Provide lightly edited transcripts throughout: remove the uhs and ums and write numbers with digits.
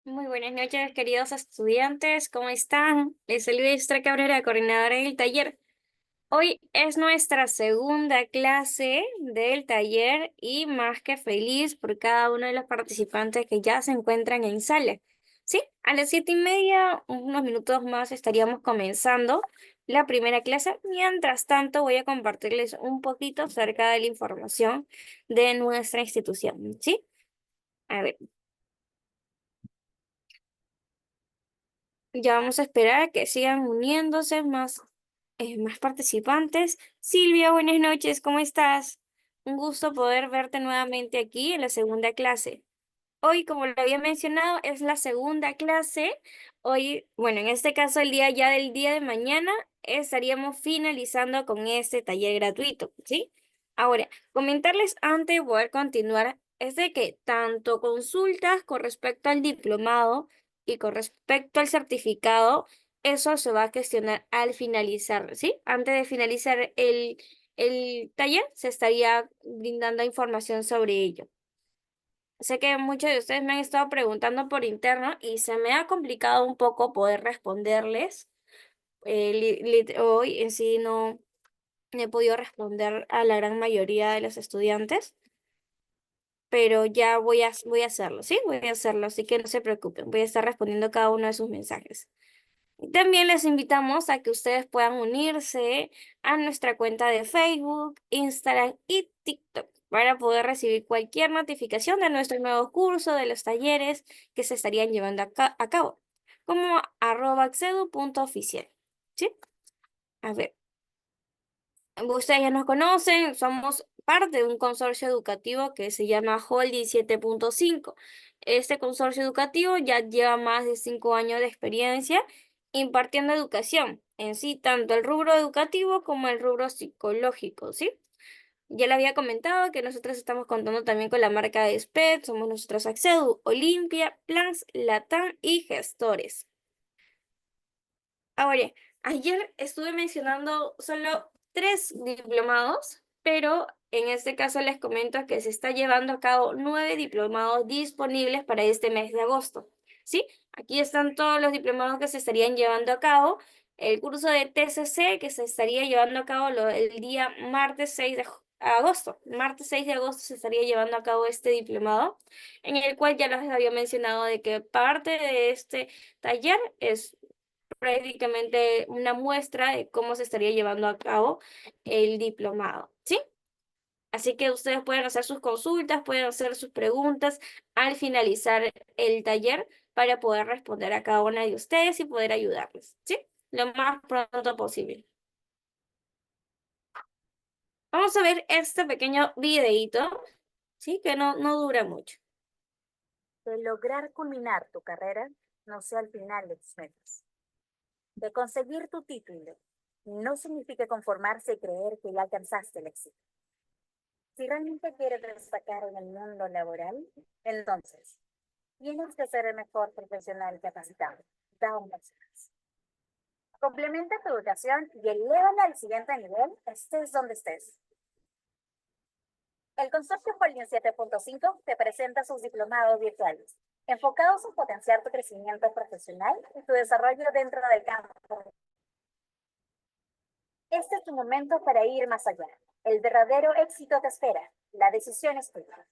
Muy buenas noches, queridos estudiantes, ¿cómo están? Les saluda Extra Cabrera, coordinadora del taller. Hoy es nuestra segunda clase del taller y más que feliz por cada uno de los participantes que ya se encuentran en sala. Sí, a las 7:30, unos minutos más estaríamos comenzando. la primera clase. Mientras tanto, voy a compartirles un poquito acerca de la información de nuestra institución, ¿sí? A ver, ya vamos a esperar a que sigan uniéndose más participantes. Silvia, buenas noches, ¿cómo estás? Un gusto poder verte nuevamente aquí en la segunda clase. Hoy, como lo había mencionado, es la segunda clase. Hoy, bueno, en este caso, el día ya del día de mañana, estaríamos finalizando con este taller gratuito, ¿sí? Ahora, comentarles antes de poder continuar, es de que tanto consultas con respecto al diplomado y con respecto al certificado, eso se va a gestionar al finalizar, ¿sí? Antes de finalizar el taller, se estaría brindando información sobre ello. Sé que muchos de ustedes me han estado preguntando por interno y se me ha complicado un poco poder responderles. Hoy en sí no he podido responder a la gran mayoría de los estudiantes, pero ya voy a hacerlo, ¿sí? Voy a hacerlo, así que no se preocupen, voy a estar respondiendo cada uno de sus mensajes. También les invitamos a que ustedes puedan unirse a nuestra cuenta de Facebook, Instagram y TikTok para poder recibir cualquier notificación de nuestro nuevo curso, de los talleres que se estarían llevando a cabo, como @axedu.oficial. ¿Sí? A ver. Ustedes ya nos conocen, somos parte de un consorcio educativo que se llama Holding 7.5. Este consorcio educativo ya lleva más de 5 años de experiencia impartiendo educación en sí, tanto el rubro educativo como el rubro psicológico, ¿sí? Ya le había comentado que nosotros estamos contando también con la marca de SPED, somos nosotros Axedu, Olimpia, Plans, Latam y Gestores. Ahora, ayer estuve mencionando solo 3 diplomados, pero en este caso les comento que se está llevando a cabo 9 diplomados disponibles para este mes de agosto. ¿Sí? Aquí están todos los diplomados que se estarían llevando a cabo. El curso de TCC que se estaría llevando a cabo el día martes 6 de agosto. Martes 6 de agosto se estaría llevando a cabo este diplomado, en el cual ya les había mencionado de que parte de este taller es prácticamente una muestra de cómo se estaría llevando a cabo el diplomado, ¿sí? Así que ustedes pueden hacer sus consultas, pueden hacer sus preguntas al finalizar el taller para poder responder a cada una de ustedes y poder ayudarles, ¿sí? Lo más pronto posible. Vamos a ver este pequeño videíto, ¿sí? Que no dura mucho. Que lograr culminar tu carrera no sea el final de tus metas. De conseguir tu título no significa conformarse y creer que ya alcanzaste el éxito. Si realmente quieres destacar en el mundo laboral, entonces tienes que ser el mejor profesional capacitado. Da un paso más. Complementa tu educación y elévala al siguiente nivel, estés donde estés. El Consorcio Holding 7.5 te presenta sus diplomados virtuales, enfocados en potenciar tu crecimiento profesional y tu desarrollo dentro del campo. Este es tu momento para ir más allá. El verdadero éxito te espera. La decisión es tuya.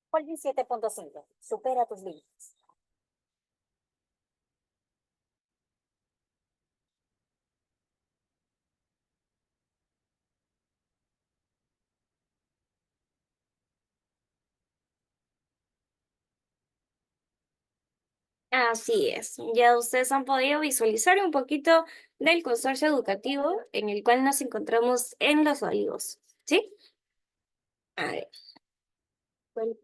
Holding 7.5. Supera tus límites. Así es, ya ustedes han podido visualizar un poquito del consorcio educativo en el cual nos encontramos en Los Olivos, ¿sí? A ver, bueno,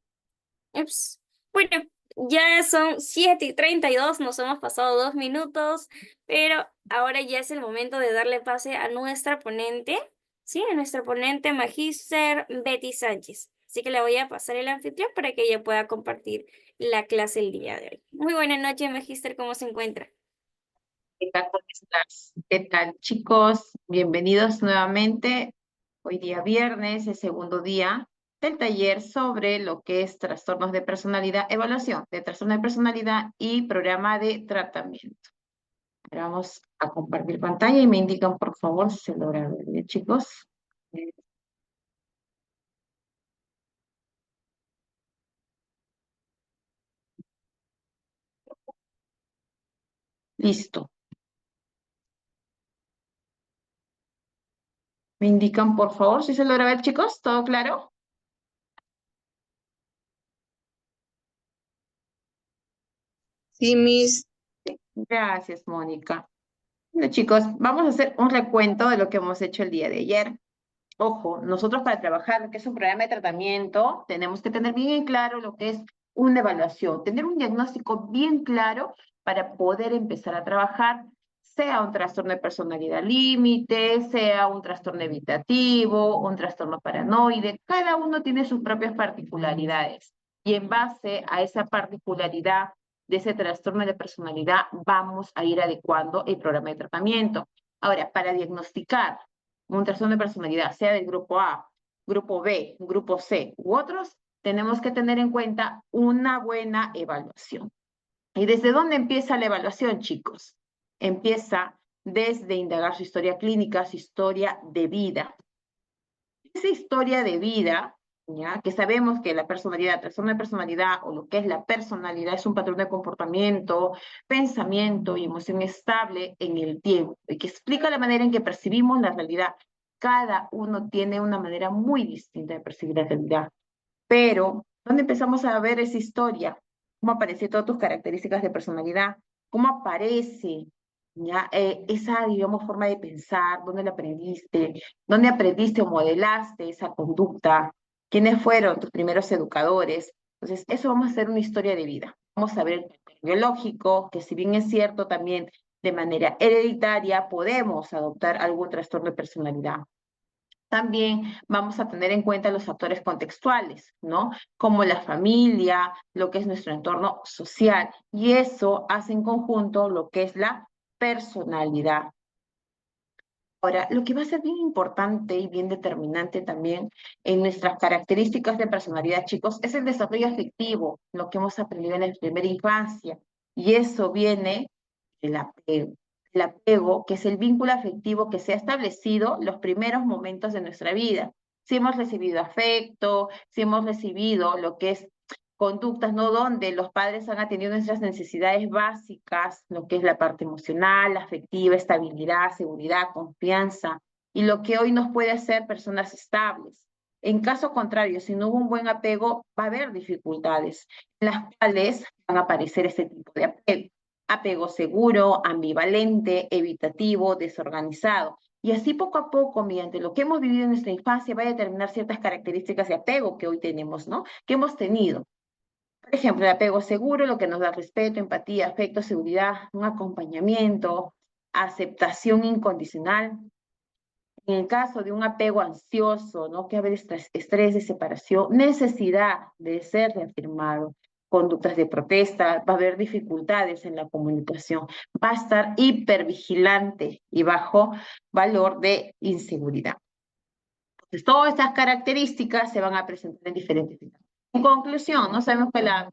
ups. Bueno, ya son 7:32, nos hemos pasado 2 minutos, pero ahora ya es el momento de darle pase a nuestra ponente, ¿sí? A nuestra ponente Magíster Betty Sánchez. Así que le voy a pasar el anfitrión para que ella pueda compartir la clase el día de hoy. Muy buenas noches, Magíster, ¿cómo se encuentra? ¿Qué tal? ¿Cómo estás? ¿Qué tal, chicos? Bienvenidos nuevamente. Hoy día viernes, el segundo día del taller sobre lo que es trastornos de personalidad, evaluación de trastorno de personalidad y programa de tratamiento. Ahora vamos a compartir pantalla y me indican, por favor, si se logra ver bien, chicos. Listo. ¿Me indican, por favor, si se logra ver, chicos? ¿Todo claro? Sí, Miss. Gracias, Mónica. Bueno, chicos, vamos a hacer un recuento de lo que hemos hecho el día de ayer. Ojo, nosotros para trabajar lo que es un programa de tratamiento, tenemos que tener bien en claro lo que es una evaluación, tener un diagnóstico bien claro para poder empezar a trabajar, sea un trastorno de personalidad límite, sea un trastorno evitativo, un trastorno paranoide, cada uno tiene sus propias particularidades. Y en base a esa particularidad de ese trastorno de personalidad, vamos a ir adecuando el programa de tratamiento. Ahora, para diagnosticar un trastorno de personalidad, sea del grupo A, grupo B, grupo C u otros, tenemos que tener en cuenta una buena evaluación. ¿Y desde dónde empieza la evaluación, chicos? Empieza desde indagar su historia clínica, su historia de vida. Esa historia de vida, ¿ya? Que sabemos que la personalidad, trastorno de personalidad o lo que es la personalidad es un patrón de comportamiento, pensamiento y emoción estable en el tiempo y que explica la manera en que percibimos la realidad. Cada uno tiene una manera muy distinta de percibir la realidad. Pero, ¿dónde empezamos a ver esa historia? ¿Cómo aparecen todas tus características de personalidad? ¿Cómo aparece ya esa, digamos, forma de pensar? ¿Dónde la aprendiste? ¿Dónde aprendiste o modelaste esa conducta? ¿Quiénes fueron tus primeros educadores? Entonces, eso vamos a hacer una historia de vida. Vamos a ver el patrón biológico, que si bien es cierto también de manera hereditaria, podemos adoptar algún trastorno de personalidad. También vamos a tener en cuenta los factores contextuales, ¿no? Como la familia, lo que es nuestro entorno social, y eso hace en conjunto lo que es la personalidad. Ahora, lo que va a ser bien importante y bien determinante también en nuestras características de personalidad, chicos, es el desarrollo afectivo, lo que hemos aprendido en la primera infancia, y eso viene del apego. El apego, que es el vínculo afectivo que se ha establecido los primeros momentos de nuestra vida. Si hemos recibido afecto, si hemos recibido lo que es conductas, ¿no? Donde los padres han atendido nuestras necesidades básicas, lo que es la parte emocional, afectiva, estabilidad, seguridad, confianza, y lo que hoy nos puede hacer personas estables. En caso contrario, si no hubo un buen apego, va a haber dificultades en las cuales van a aparecer este tipo de apego. Apego seguro, ambivalente, evitativo, desorganizado. Y así poco a poco, mediante lo que hemos vivido en nuestra infancia, va a determinar ciertas características de apego que hoy tenemos, ¿no? Que hemos tenido. Por ejemplo, el apego seguro, lo que nos da respeto, empatía, afecto, seguridad, un acompañamiento, aceptación incondicional. En el caso de un apego ansioso, ¿no? Que haber estrés de separación, necesidad de ser reafirmado, conductas de protesta, va a haber dificultades en la comunicación, va a estar hipervigilante y bajo valor de inseguridad. Entonces, todas estas características se van a presentar en diferentes etapas. En conclusión, no sabemos que la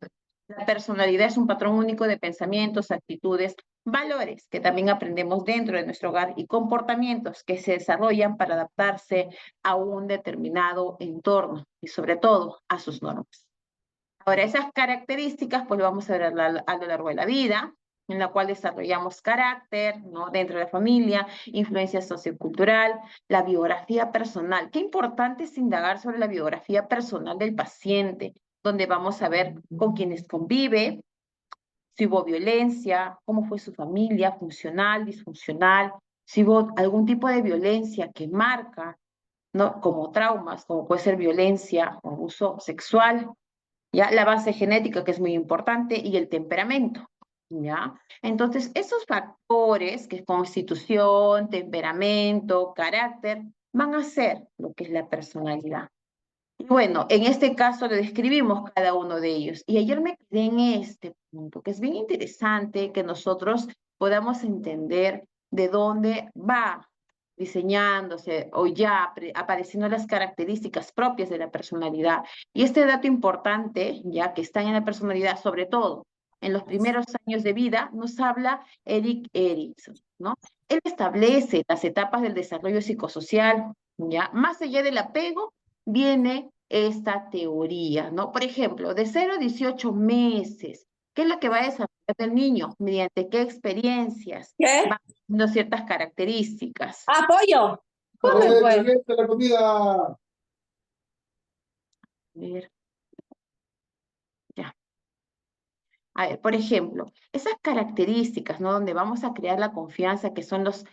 personalidad es un patrón único de pensamientos, actitudes, valores que también aprendemos dentro de nuestro hogar y comportamientos que se desarrollan para adaptarse a un determinado entorno y sobre todo a sus normas. Ahora, esas características pues lo vamos a ver a lo largo de la vida, en la cual desarrollamos carácter, ¿no? Dentro de la familia, influencia sociocultural, la biografía personal. Qué importante es indagar sobre la biografía personal del paciente, donde vamos a ver con quienes convive, si hubo violencia, cómo fue su familia, funcional, disfuncional, si hubo algún tipo de violencia que marca, ¿no? Como traumas, como puede ser violencia o abuso sexual, ¿ya? La base genética, que es muy importante, y el temperamento, ¿ya? Entonces, esos factores, que es constitución, temperamento, carácter, van a ser lo que es la personalidad. Y bueno, en este caso le describimos cada uno de ellos. Y ayer me quedé en este punto, que es bien interesante que nosotros podamos entender de dónde va diseñándose o ya apareciendo las características propias de la personalidad. Y este dato importante, ya que está en la personalidad, sobre todo en los primeros años de vida, nos habla Erik Erikson, ¿no? Él establece las etapas del desarrollo psicosocial, ¿ya? Más allá del apego, viene esta teoría, ¿no? Por ejemplo, de 0 a 18 meses, ¿Qué es lo que va a desarrollar el niño? ¿Mediante qué experiencias? ¿Qué? Va teniendo ciertas características. Apoyo. ¿Cómo pues? Caliente la comida. A ver, ya. A ver, por ejemplo, esas características, ¿no? Donde vamos a crear la confianza, que son los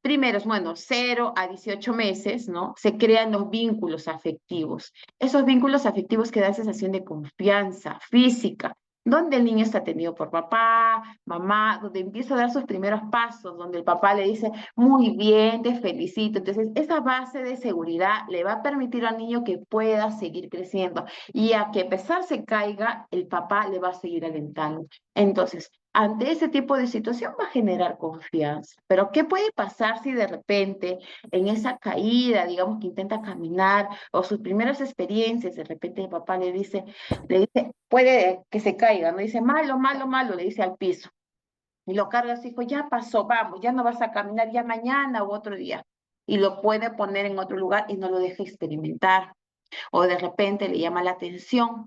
primeros, bueno, 0 a 18 meses, ¿no? Se crean los vínculos afectivos. Esos vínculos afectivos que dan sensación de confianza física, donde el niño está atendido por papá, mamá, donde empieza a dar sus primeros pasos, donde el papá le dice, muy bien, te felicito. Entonces, esa base de seguridad le va a permitir al niño que pueda seguir creciendo y a que a pesar se caiga, el papá le va a seguir alentando. Entonces, ante ese tipo de situación va a generar confianza. Pero ¿qué puede pasar si de repente en esa caída, digamos que intenta caminar o sus primeras experiencias, de repente el papá le dice, puede que se caiga, ¿no? Dice, malo, malo, malo, le dice al piso. Y lo carga así, hijo, ya pasó, vamos, ya no vas a caminar ya mañana u otro día. Y lo puede poner en otro lugar y no lo deja experimentar. O de repente le llama la atención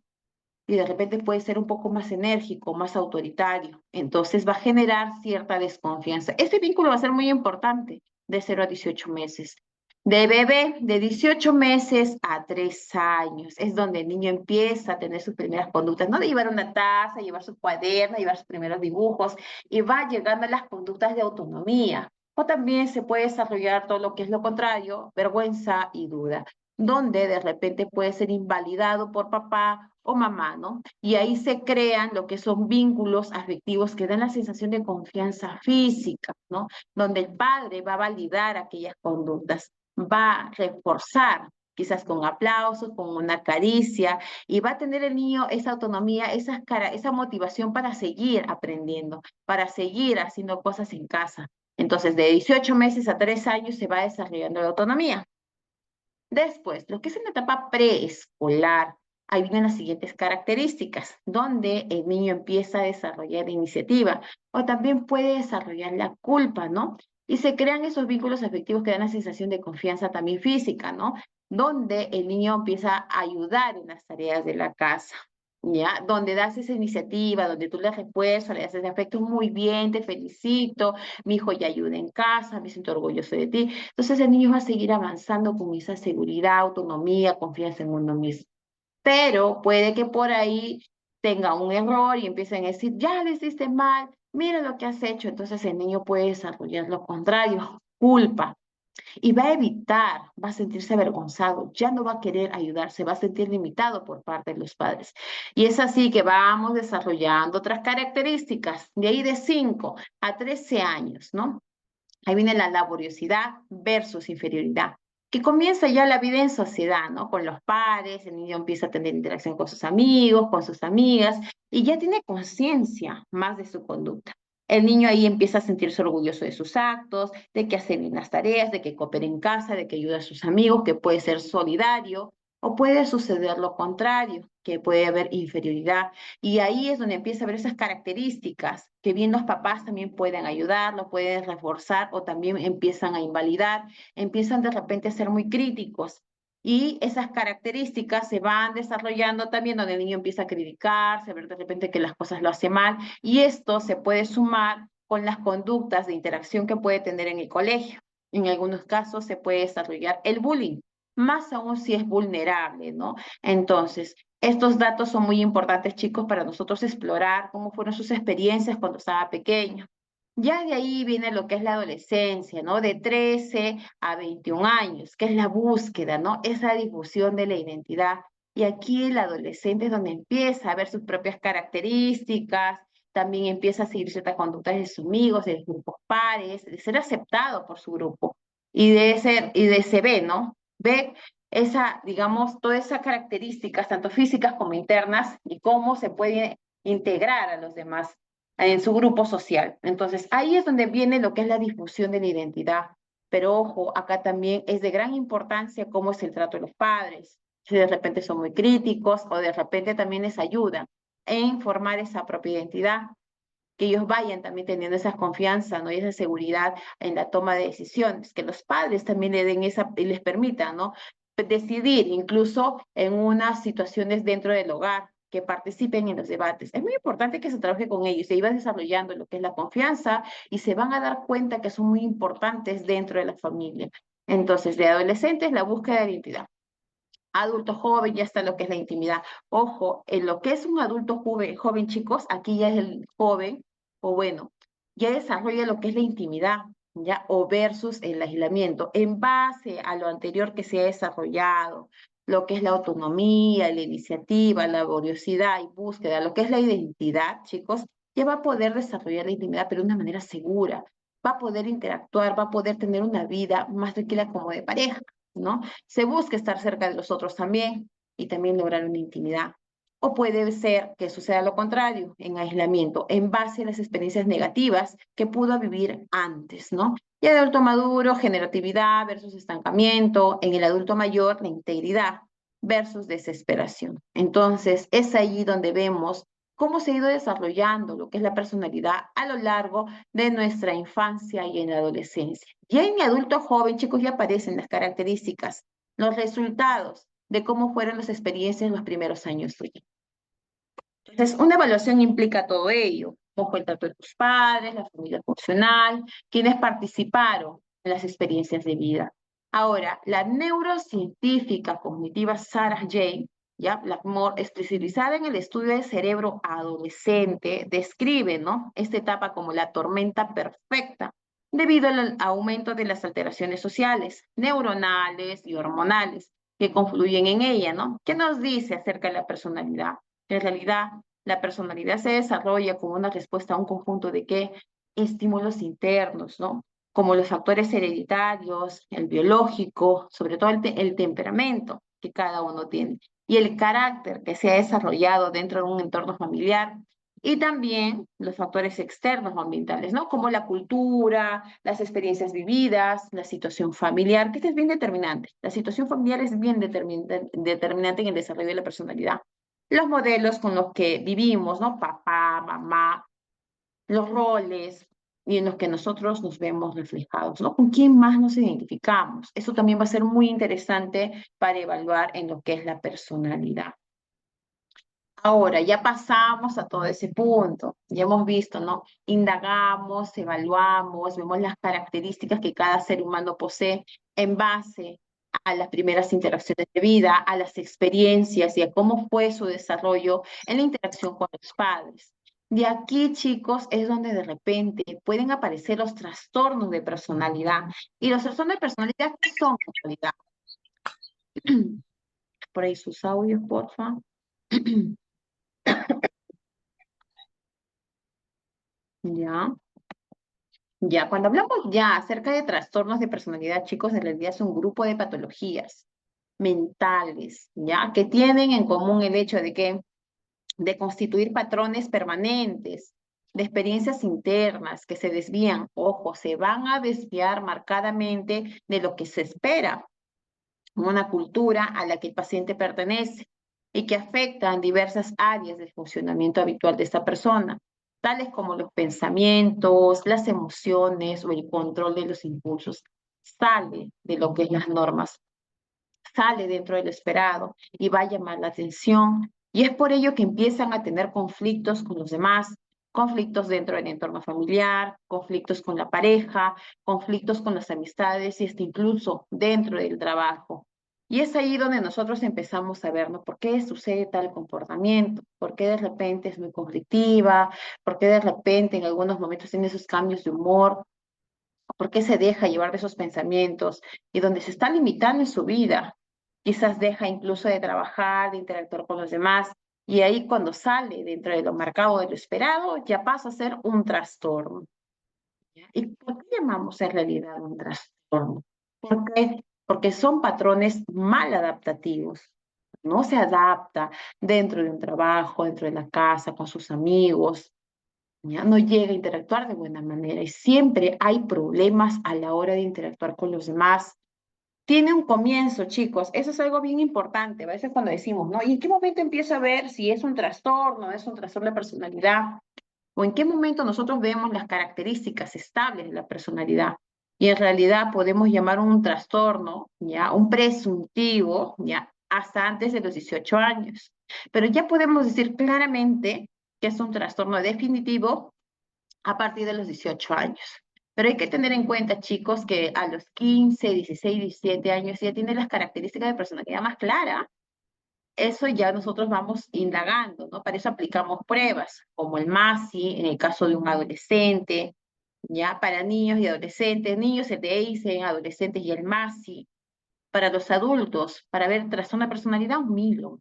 y de repente puede ser un poco más enérgico, más autoritario. Entonces va a generar cierta desconfianza. Este vínculo va a ser muy importante de 0 a 18 meses. De bebé, de 18 meses a 3 años, es donde el niño empieza a tener sus primeras conductas, no de llevar una taza, llevar su cuaderno, llevar sus primeros dibujos, y va llegando a las conductas de autonomía. O también se puede desarrollar todo lo que es lo contrario, vergüenza y duda, donde de repente puede ser invalidado por papá o mamá, ¿no? Y ahí se crean lo que son vínculos afectivos que dan la sensación de confianza física, ¿no? Donde el padre va a validar aquellas conductas, va a reforzar, quizás con aplausos, con una caricia, y va a tener el niño esa autonomía, esa motivación para seguir aprendiendo, para seguir haciendo cosas en casa. Entonces, de 18 meses a 3 años se va desarrollando la autonomía. Después, lo que es en la etapa preescolar, ahí vienen las siguientes características, donde el niño empieza a desarrollar iniciativa o también puede desarrollar la culpa, ¿no? Y se crean esos vínculos afectivos que dan la sensación de confianza también física, ¿no? Donde el niño empieza a ayudar en las tareas de la casa. ¿Ya? Donde das esa iniciativa, donde tú le refuerzas, le haces afecto, muy bien, te felicito, mi hijo ya ayuda en casa, me siento orgulloso de ti. Entonces el niño va a seguir avanzando con esa seguridad, autonomía, confianza en uno mismo. Pero puede que por ahí tenga un error y empiecen a decir, ya lo hiciste mal, mira lo que has hecho. Entonces el niño puede desarrollar lo contrario, culpa. Y va a evitar, va a sentirse avergonzado, ya no va a querer ayudarse, va a sentir limitado por parte de los padres. Y es así que vamos desarrollando otras características, de ahí de 5 a 13 años, ¿no? Ahí viene la laboriosidad versus inferioridad, que comienza ya la vida en sociedad, ¿no? Con los pares, el niño empieza a tener interacción con sus amigos, con sus amigas, y ya tiene conciencia más de su conducta. El niño ahí empieza a sentirse orgulloso de sus actos, de que hace bien las tareas, de que coopera en casa, de que ayuda a sus amigos, que puede ser solidario, o puede suceder lo contrario, que puede haber inferioridad. Y ahí es donde empieza a ver esas características, que bien los papás también pueden ayudarlo, pueden reforzar o también empiezan a invalidar, empiezan de repente a ser muy críticos. Y esas características se van desarrollando también donde el niño empieza a criticarse, a ver de repente que las cosas lo hace mal. Y esto se puede sumar con las conductas de interacción que puede tener en el colegio. En algunos casos se puede desarrollar el bullying, más aún si es vulnerable, ¿no? Entonces, estos datos son muy importantes, chicos, para nosotros explorar cómo fueron sus experiencias cuando estaba pequeño. Ya de ahí viene lo que es la adolescencia, ¿no? De 13 a 21 años, que es la búsqueda, ¿no? Esa difusión de la identidad. Y aquí el adolescente es donde empieza a ver sus propias características, también empieza a seguir ciertas conductas de sus amigos, de grupos pares, de ser aceptado por su grupo y de se ve, ¿no? Ve esa, digamos, todas esas características, tanto físicas como internas, y cómo se puede integrar a los demás en su grupo social. Entonces, ahí es donde viene lo que es la difusión de la identidad. Pero ojo, acá también es de gran importancia cómo es el trato de los padres. Si de repente son muy críticos o de repente también les ayudan en formar esa propia identidad, que ellos vayan también teniendo esa confianza, ¿no? Y esa seguridad en la toma de decisiones, que los padres también le den esa, y les permitan, ¿no? Decidir incluso en unas situaciones dentro del hogar, que participen en los debates. Es muy importante que se trabaje con ellos, se iba desarrollando lo que es la confianza y se van a dar cuenta que son muy importantes dentro de la familia. Entonces, de adolescentes, la búsqueda de identidad. Adulto joven, ya está lo que es la intimidad. Ojo, en lo que es un adulto joven, chicos, aquí ya es el joven, o bueno, ya desarrolla lo que es la intimidad, ya, o versus el aislamiento, en base a lo anterior que se ha desarrollado, lo que es la autonomía, la iniciativa, la laboriosidad y búsqueda, lo que es la identidad, chicos, ya va a poder desarrollar la intimidad, pero de una manera segura. Va a poder interactuar, va a poder tener una vida más tranquila como de pareja, ¿no? Se busca estar cerca de los otros también y también lograr una intimidad. O puede ser que suceda lo contrario, en aislamiento, en base a las experiencias negativas que pudo vivir antes, ¿no? Y el adulto maduro, generatividad versus estancamiento. En el adulto mayor, la integridad versus desesperación. Entonces, es allí donde vemos cómo se ha ido desarrollando lo que es la personalidad a lo largo de nuestra infancia y en la adolescencia. Ya en el adulto joven, chicos, ya aparecen las características, los resultados de cómo fueron las experiencias en los primeros años tuyos. Entonces, una evaluación implica todo ello. Cómo fue el trato de tus padres, la familia funcional, quienes participaron en las experiencias de vida. Ahora, la neurocientífica cognitiva Sarah Jane, ya, Blackmore, especializada en el estudio del cerebro adolescente, describe, ¿no?, esta etapa como la tormenta perfecta, debido al aumento de las alteraciones sociales, neuronales y hormonales que confluyen en ella, ¿no? ¿Qué nos dice acerca de la personalidad? En realidad, la personalidad se desarrolla como una respuesta a un conjunto de ¿qué? Estímulos internos, ¿no? Como los factores hereditarios, el biológico, sobre todo el temperamento que cada uno tiene, y el carácter que se ha desarrollado dentro de un entorno familiar, y también los factores externos o ambientales, ¿no? Como la cultura, las experiencias vividas, la situación familiar, que este es bien determinante. La situación familiar es bien determinante en el desarrollo de la personalidad. Los modelos con los que vivimos, ¿no? Papá, mamá, los roles y en los que nosotros nos vemos reflejados, ¿no? ¿Con quién más nos identificamos? Eso también va a ser muy interesante para evaluar en lo que es la personalidad. Ahora, ya pasamos a todo ese punto, ya hemos visto, ¿no? Indagamos, evaluamos, vemos las características que cada ser humano posee en base a las primeras interacciones de vida, a las experiencias y a cómo fue su desarrollo en la interacción con los padres. De aquí, chicos, es donde de repente pueden aparecer los trastornos de personalidad. ¿Y los trastornos de personalidad qué son en realidad? Por ahí sus audios, por favor. Ya. Ya, cuando hablamos ya acerca de trastornos de personalidad, chicos, en realidad es un grupo de patologías mentales, ya, que tienen en común el hecho de que de constituir patrones permanentes, de experiencias internas que se desvían, ojo, se van a desviar marcadamente de lo que se espera, una cultura a la que el paciente pertenece y que afectan diversas áreas del funcionamiento habitual de esta persona, tales como los pensamientos, las emociones o el control de los impulsos. Sale de lo que es las normas, sale dentro de lo esperado y va a llamar la atención. Y es por ello que empiezan a tener conflictos con los demás, conflictos dentro del entorno familiar, conflictos con la pareja, conflictos con las amistades y hasta incluso dentro del trabajo. Y es ahí donde nosotros empezamos a ver, ¿no? ¿Por qué sucede tal comportamiento? ¿Por qué de repente es muy conflictiva? ¿Por qué de repente en algunos momentos tiene esos cambios de humor? ¿Por qué se deja llevar de esos pensamientos? Y donde se está limitando en su vida, quizás deja incluso de trabajar, de interactuar con los demás, y ahí cuando sale dentro de lo marcado, de lo esperado, ya pasa a ser un trastorno. ¿Y por qué llamamos en realidad un trastorno? ¿Por qué? Porque son patrones mal adaptativos. No se adapta dentro de un trabajo, dentro de la casa, con sus amigos, ya no llega a interactuar de buena manera y siempre hay problemas a la hora de interactuar con los demás. Tiene un comienzo, chicos, eso es algo bien importante, a veces cuando decimos, ¿no? ¿Y en qué momento empiezo a ver si es un trastorno, es un trastorno de personalidad? ¿O en qué momento nosotros vemos las características estables de la personalidad? Y en realidad podemos llamar un trastorno, ¿ya? Un presuntivo, ¿ya? Hasta antes de los 18 años. Pero ya podemos decir claramente que es un trastorno definitivo a partir de los 18 años. Pero hay que tener en cuenta, chicos, que a los 15, 16, 17 años ya tiene las características de personalidad más claras. Eso ya nosotros vamos indagando, ¿no? Para eso aplicamos pruebas, como el MASI, en el caso de un adolescente, ya para niños y adolescentes, niños el DEISE, adolescentes y el MASI. Para los adultos, para ver trastorno de personalidad, un Milo.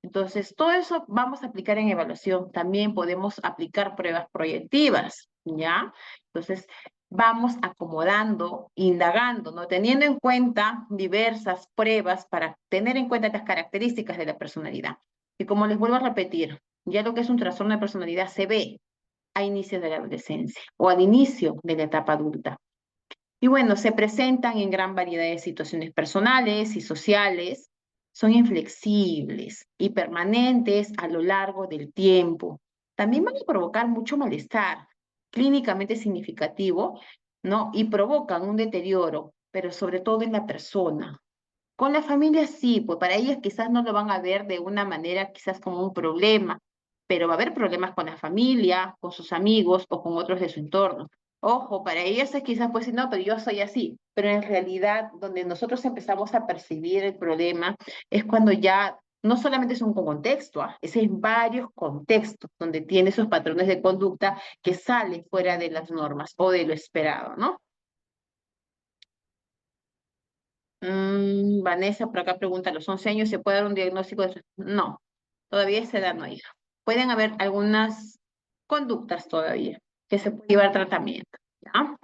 Entonces, todo eso vamos a aplicar en evaluación. También podemos aplicar pruebas proyectivas, ¿ya? Entonces, vamos acomodando, indagando, ¿no? Teniendo en cuenta diversas pruebas para tener en cuenta las características de la personalidad. Y como les vuelvo a repetir, ya lo que es un trastorno de personalidad se ve a inicio de la adolescencia o al inicio de la etapa adulta. Y bueno, se presentan en gran variedad de situaciones personales y sociales, son inflexibles y permanentes a lo largo del tiempo. También van a provocar mucho malestar clínicamente significativo, ¿no? Y provocan un deterioro, pero sobre todo en la persona. Con la familia sí, pues para ellas quizás no lo van a ver de una manera quizás como un problema, pero va a haber problemas con la familia, con sus amigos o con otros de su entorno. Ojo, para ellas es quizás pues no, pero yo soy así, pero en realidad donde nosotros empezamos a percibir el problema es cuando ya no solamente es un contexto, es en varios contextos donde tiene esos patrones de conducta que salen fuera de las normas o de lo esperado, ¿no? Vanessa por acá pregunta, ¿a los 11 años se puede dar un diagnóstico de... No, todavía a esa edad no, hija. Pueden haber algunas conductas todavía que se puede llevar tratamiento, ¿ya?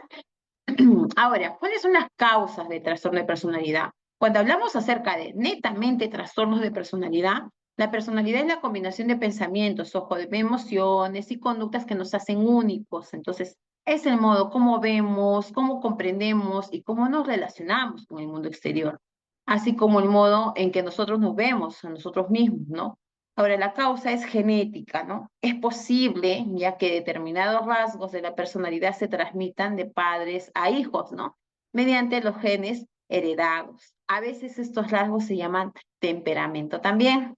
Ahora, ¿cuáles son las causas de trastorno de personalidad? Cuando hablamos acerca de netamente trastornos de personalidad, la personalidad es la combinación de pensamientos, ojo, de emociones y conductas que nos hacen únicos. Entonces, es el modo cómo vemos, cómo comprendemos y cómo nos relacionamos con el mundo exterior, así como el modo en que nosotros nos vemos a nosotros mismos, ¿no? Ahora, la causa es genética, ¿no? Es posible, ya que determinados rasgos de la personalidad se transmitan de padres a hijos, ¿no? Mediante los genes heredados. A veces estos rasgos se llaman temperamento también.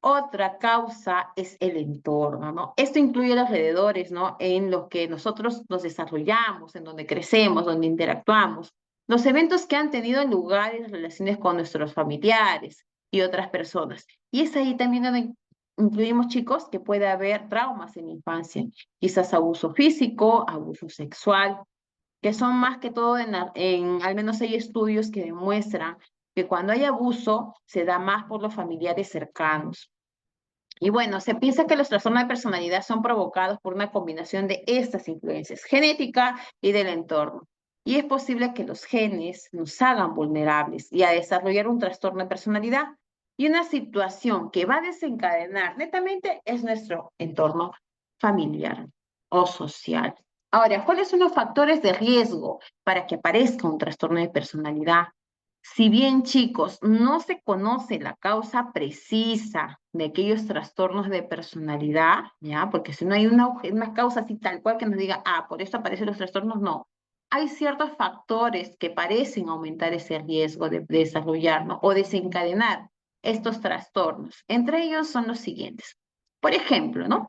Otra causa es el entorno, ¿no? Esto incluye los alrededores, ¿no? En los que nosotros nos desarrollamos, en donde crecemos, donde interactuamos. Los eventos que han tenido lugar en relaciones con nuestros familiares y otras personas. Y es ahí también donde incluimos, chicos, que puede haber traumas en la infancia, quizás abuso físico, abuso sexual, que son más que todo al menos hay estudios que demuestran que cuando hay abuso se da más por los familiares cercanos. Y bueno, se piensa que los trastornos de personalidad son provocados por una combinación de estas influencias, genética y del entorno. Y es posible que los genes nos hagan vulnerables y a desarrollar un trastorno de personalidad. Y una situación que va a desencadenar netamente es nuestro entorno familiar o social. Ahora, ¿cuáles son los factores de riesgo para que aparezca un trastorno de personalidad? Si bien, chicos, no se conoce la causa precisa de aquellos trastornos de personalidad, ¿ya? Porque si no hay una causa así tal cual que nos diga, por esto aparecen los trastornos, no. Hay ciertos factores que parecen aumentar ese riesgo de desarrollar, ¿no? O desencadenar estos trastornos. Entre ellos son los siguientes. Por ejemplo, ¿no?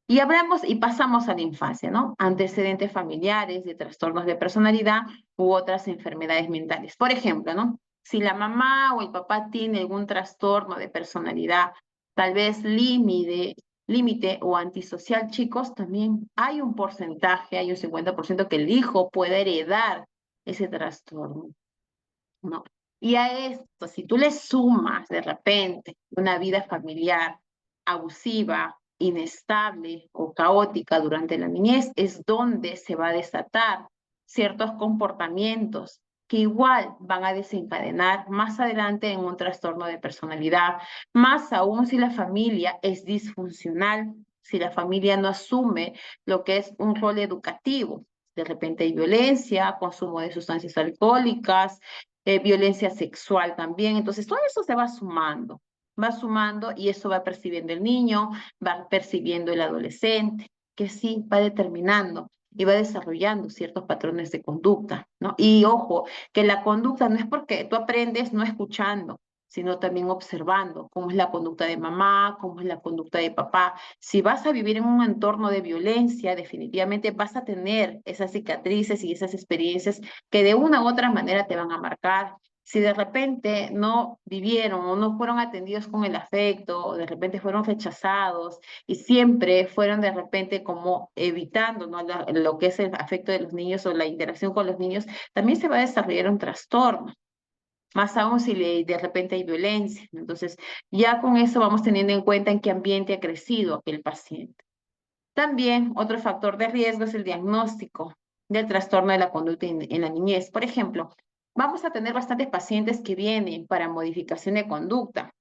Y hablamos y pasamos a la infancia, ¿no? Antecedentes familiares de trastornos de personalidad u otras enfermedades mentales. Por ejemplo, ¿no? Si la mamá o el papá tiene algún trastorno de personalidad, tal vez límite o antisocial, chicos, también hay un porcentaje, hay un 50% que el hijo puede heredar ese trastorno, ¿no? Y a esto, si tú le sumas de repente una vida familiar abusiva, inestable o caótica durante la niñez, es donde se va a desatar ciertos comportamientos que igual van a desencadenar más adelante en un trastorno de personalidad, más aún si la familia es disfuncional, si la familia no asume lo que es un rol educativo. De repente hay violencia, consumo de sustancias alcohólicas, violencia sexual también. Entonces, todo eso se va sumando y eso va percibiendo el niño, va percibiendo el adolescente, que sí, va determinando y va desarrollando ciertos patrones de conducta, ¿no? Y ojo, que la conducta no es porque tú aprendes no escuchando, sino también observando cómo es la conducta de mamá, cómo es la conducta de papá. Si vas a vivir en un entorno de violencia, definitivamente vas a tener esas cicatrices y esas experiencias que de una u otra manera te van a marcar. Si de repente no vivieron o no fueron atendidos con el afecto, o de repente fueron rechazados y siempre fueron de repente como evitando, ¿no? Lo que es el afecto de los niños o la interacción con los niños, también se va a desarrollar un trastorno. Más aún si de repente hay violencia. Entonces, ya con eso vamos teniendo en cuenta en qué ambiente ha crecido aquel paciente. También otro factor de riesgo es el diagnóstico del trastorno de la conducta en la niñez. Por ejemplo, vamos a tener bastantes pacientes que vienen para modificación de conducta.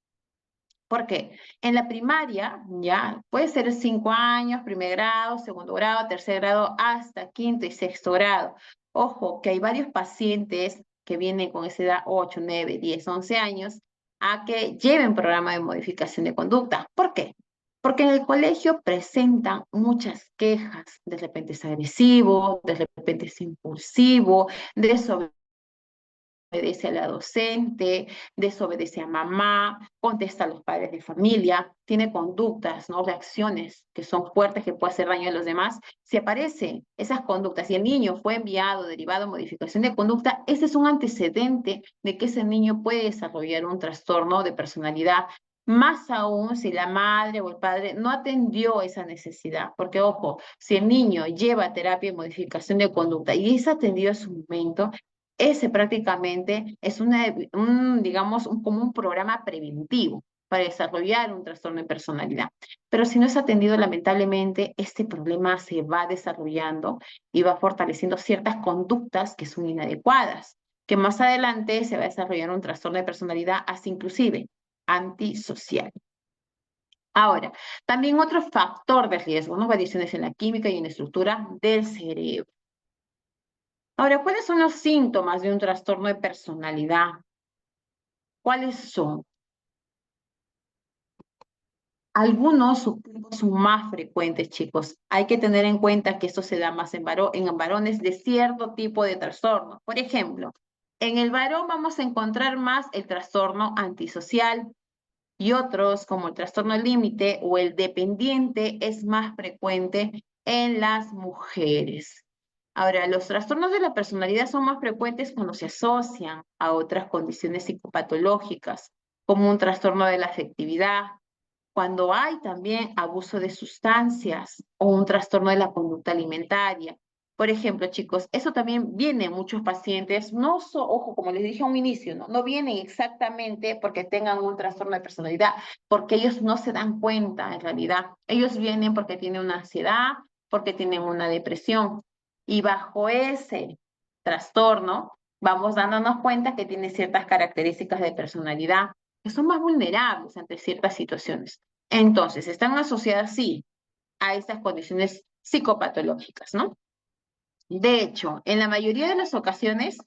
¿Por qué? En la primaria, ya, puede ser 5 años, primer grado, segundo grado, tercer grado, hasta quinto y sexto grado. Ojo, que hay varios pacientes que vienen con esa edad 8, 9, 10, 11 años a que lleven programa de modificación de conducta. ¿Por qué? Porque en el colegio presentan muchas quejas. De repente es agresivo, de repente es impulsivo, desobediente, desobedece a la docente, desobedece a mamá, contesta a los padres de familia, tiene conductas, ¿no? Reacciones que son fuertes, que pueden hacer daño a los demás. Si aparecen esas conductas y el niño fue enviado, derivado a modificación de conducta, ese es un antecedente de que ese niño puede desarrollar un trastorno de personalidad. Más aún si la madre o el padre no atendió esa necesidad, porque ojo, si el niño lleva terapia de modificación de conducta y es atendido a su momento, ese prácticamente es digamos, como un programa preventivo para desarrollar un trastorno de personalidad. Pero si no es atendido, lamentablemente, este problema se va desarrollando y va fortaleciendo ciertas conductas que son inadecuadas, que más adelante se va a desarrollar un trastorno de personalidad, hasta inclusive antisocial. Ahora, también otro factor de riesgo, ¿no? Variaciones en la química y en la estructura del cerebro. Ahora, ¿cuáles son los síntomas de un trastorno de personalidad? ¿Cuáles son? Algunos subtipos son más frecuentes, chicos. Hay que tener en cuenta que esto se da más en varones de cierto tipo de trastorno. Por ejemplo, en el varón vamos a encontrar más el trastorno antisocial y otros, como el trastorno límite o el dependiente, es más frecuente en las mujeres. Ahora, los trastornos de la personalidad son más frecuentes cuando se asocian a otras condiciones psicopatológicas, como un trastorno de la afectividad, cuando hay también abuso de sustancias o un trastorno de la conducta alimentaria. Por ejemplo, chicos, eso también viene en muchos pacientes, ojo, como les dije a un inicio, no vienen exactamente porque tengan un trastorno de personalidad, porque ellos no se dan cuenta en realidad. Ellos vienen porque tienen una ansiedad, porque tienen una depresión. Y bajo ese trastorno, vamos dándonos cuenta que tiene ciertas características de personalidad que son más vulnerables ante ciertas situaciones. Entonces, están asociadas, sí, a estas condiciones psicopatológicas, ¿no? De hecho, en la mayoría de las ocasiones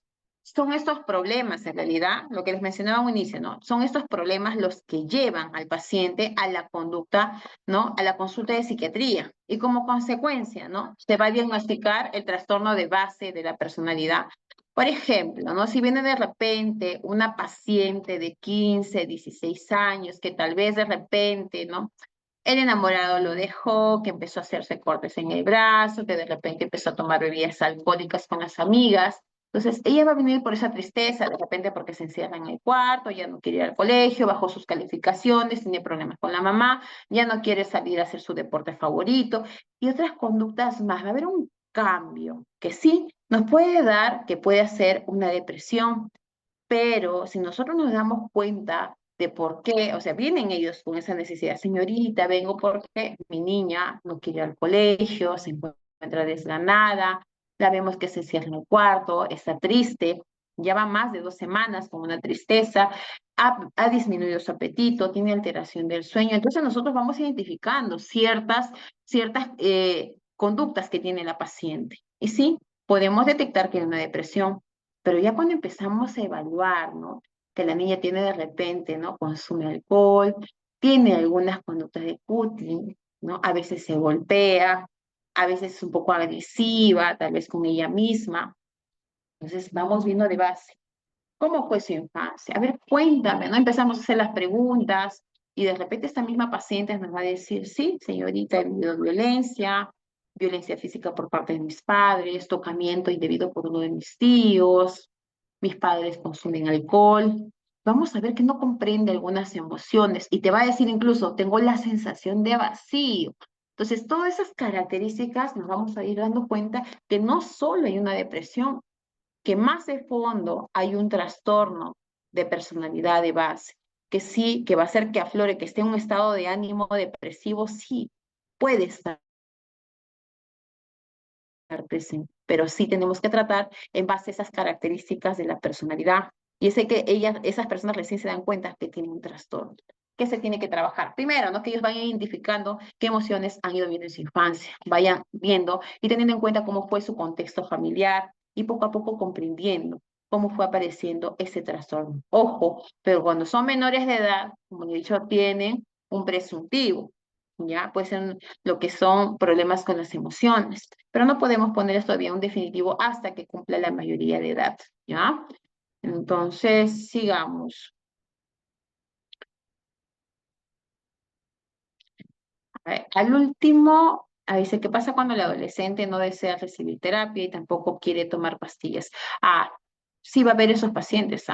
son estos problemas, en realidad, lo que les mencionaba al inicio, ¿no? Son estos problemas los que llevan al paciente a la conducta, ¿no? A la consulta de psiquiatría. Y como consecuencia, ¿no? Se va a diagnosticar el trastorno de base de la personalidad. Por ejemplo, ¿no? Si viene de repente una paciente de 15, 16 años que tal vez de repente, ¿no? El enamorado lo dejó, que empezó a hacerse cortes en el brazo, que de repente empezó a tomar bebidas alcohólicas con las amigas. Entonces, ella va a venir por esa tristeza, de repente porque se encierra en el cuarto, ya no quiere ir al colegio, bajó sus calificaciones, tiene problemas con la mamá, ya no quiere salir a hacer su deporte favorito y otras conductas más. Va a haber un cambio que sí nos puede dar, que puede hacer una depresión, pero si nosotros nos damos cuenta de por qué, o sea, vienen ellos con esa necesidad, señorita, vengo porque mi niña no quiere ir al colegio, se encuentra desganada, la vemos que se cierra en el cuarto, está triste, ya va más de 2 semanas con una tristeza, ha disminuido su apetito, tiene alteración del sueño, entonces nosotros vamos identificando ciertas conductas que tiene la paciente. Y sí, podemos detectar que hay una depresión, pero ya cuando empezamos a evaluar, ¿no? Que la niña tiene de repente, ¿no? Consume alcohol, tiene algunas conductas de cutting, ¿no? A veces se golpea, a veces es un poco agresiva, tal vez con ella misma. Entonces vamos viendo de base. ¿Cómo fue su infancia? A ver, cuéntame, ¿no? Empezamos a hacer las preguntas y de repente esta misma paciente nos va a decir, sí, señorita, he vivido violencia, violencia física por parte de mis padres, tocamiento indebido por uno de mis tíos, mis padres consumen alcohol. Vamos a ver que no comprende algunas emociones y te va a decir incluso, tengo la sensación de vacío. Entonces, todas esas características nos vamos a ir dando cuenta que no solo hay una depresión, que más de fondo hay un trastorno de personalidad de base, que sí, que va a hacer que aflore, que esté en un estado de ánimo depresivo, sí, puede estar presente, pero sí tenemos que tratar en base a esas características de la personalidad. Y es que esas personas recién se dan cuenta que tienen un trastorno. ¿Qué se tiene que trabajar? Primero, ¿no? Que ellos vayan identificando qué emociones han ido viendo en su infancia, vayan viendo y teniendo en cuenta cómo fue su contexto familiar y poco a poco comprendiendo cómo fue apareciendo ese trastorno. Ojo, pero cuando son menores de edad, como he dicho, tienen un presuntivo, ¿ya? Puede ser lo que son problemas con las emociones, pero no podemos poner todavía un definitivo hasta que cumpla la mayoría de edad, ¿ya? Entonces, sigamos. A ver, al último, dice, ¿qué pasa cuando el adolescente no desea recibir terapia y tampoco quiere tomar pastillas? Sí va a haber esos pacientes,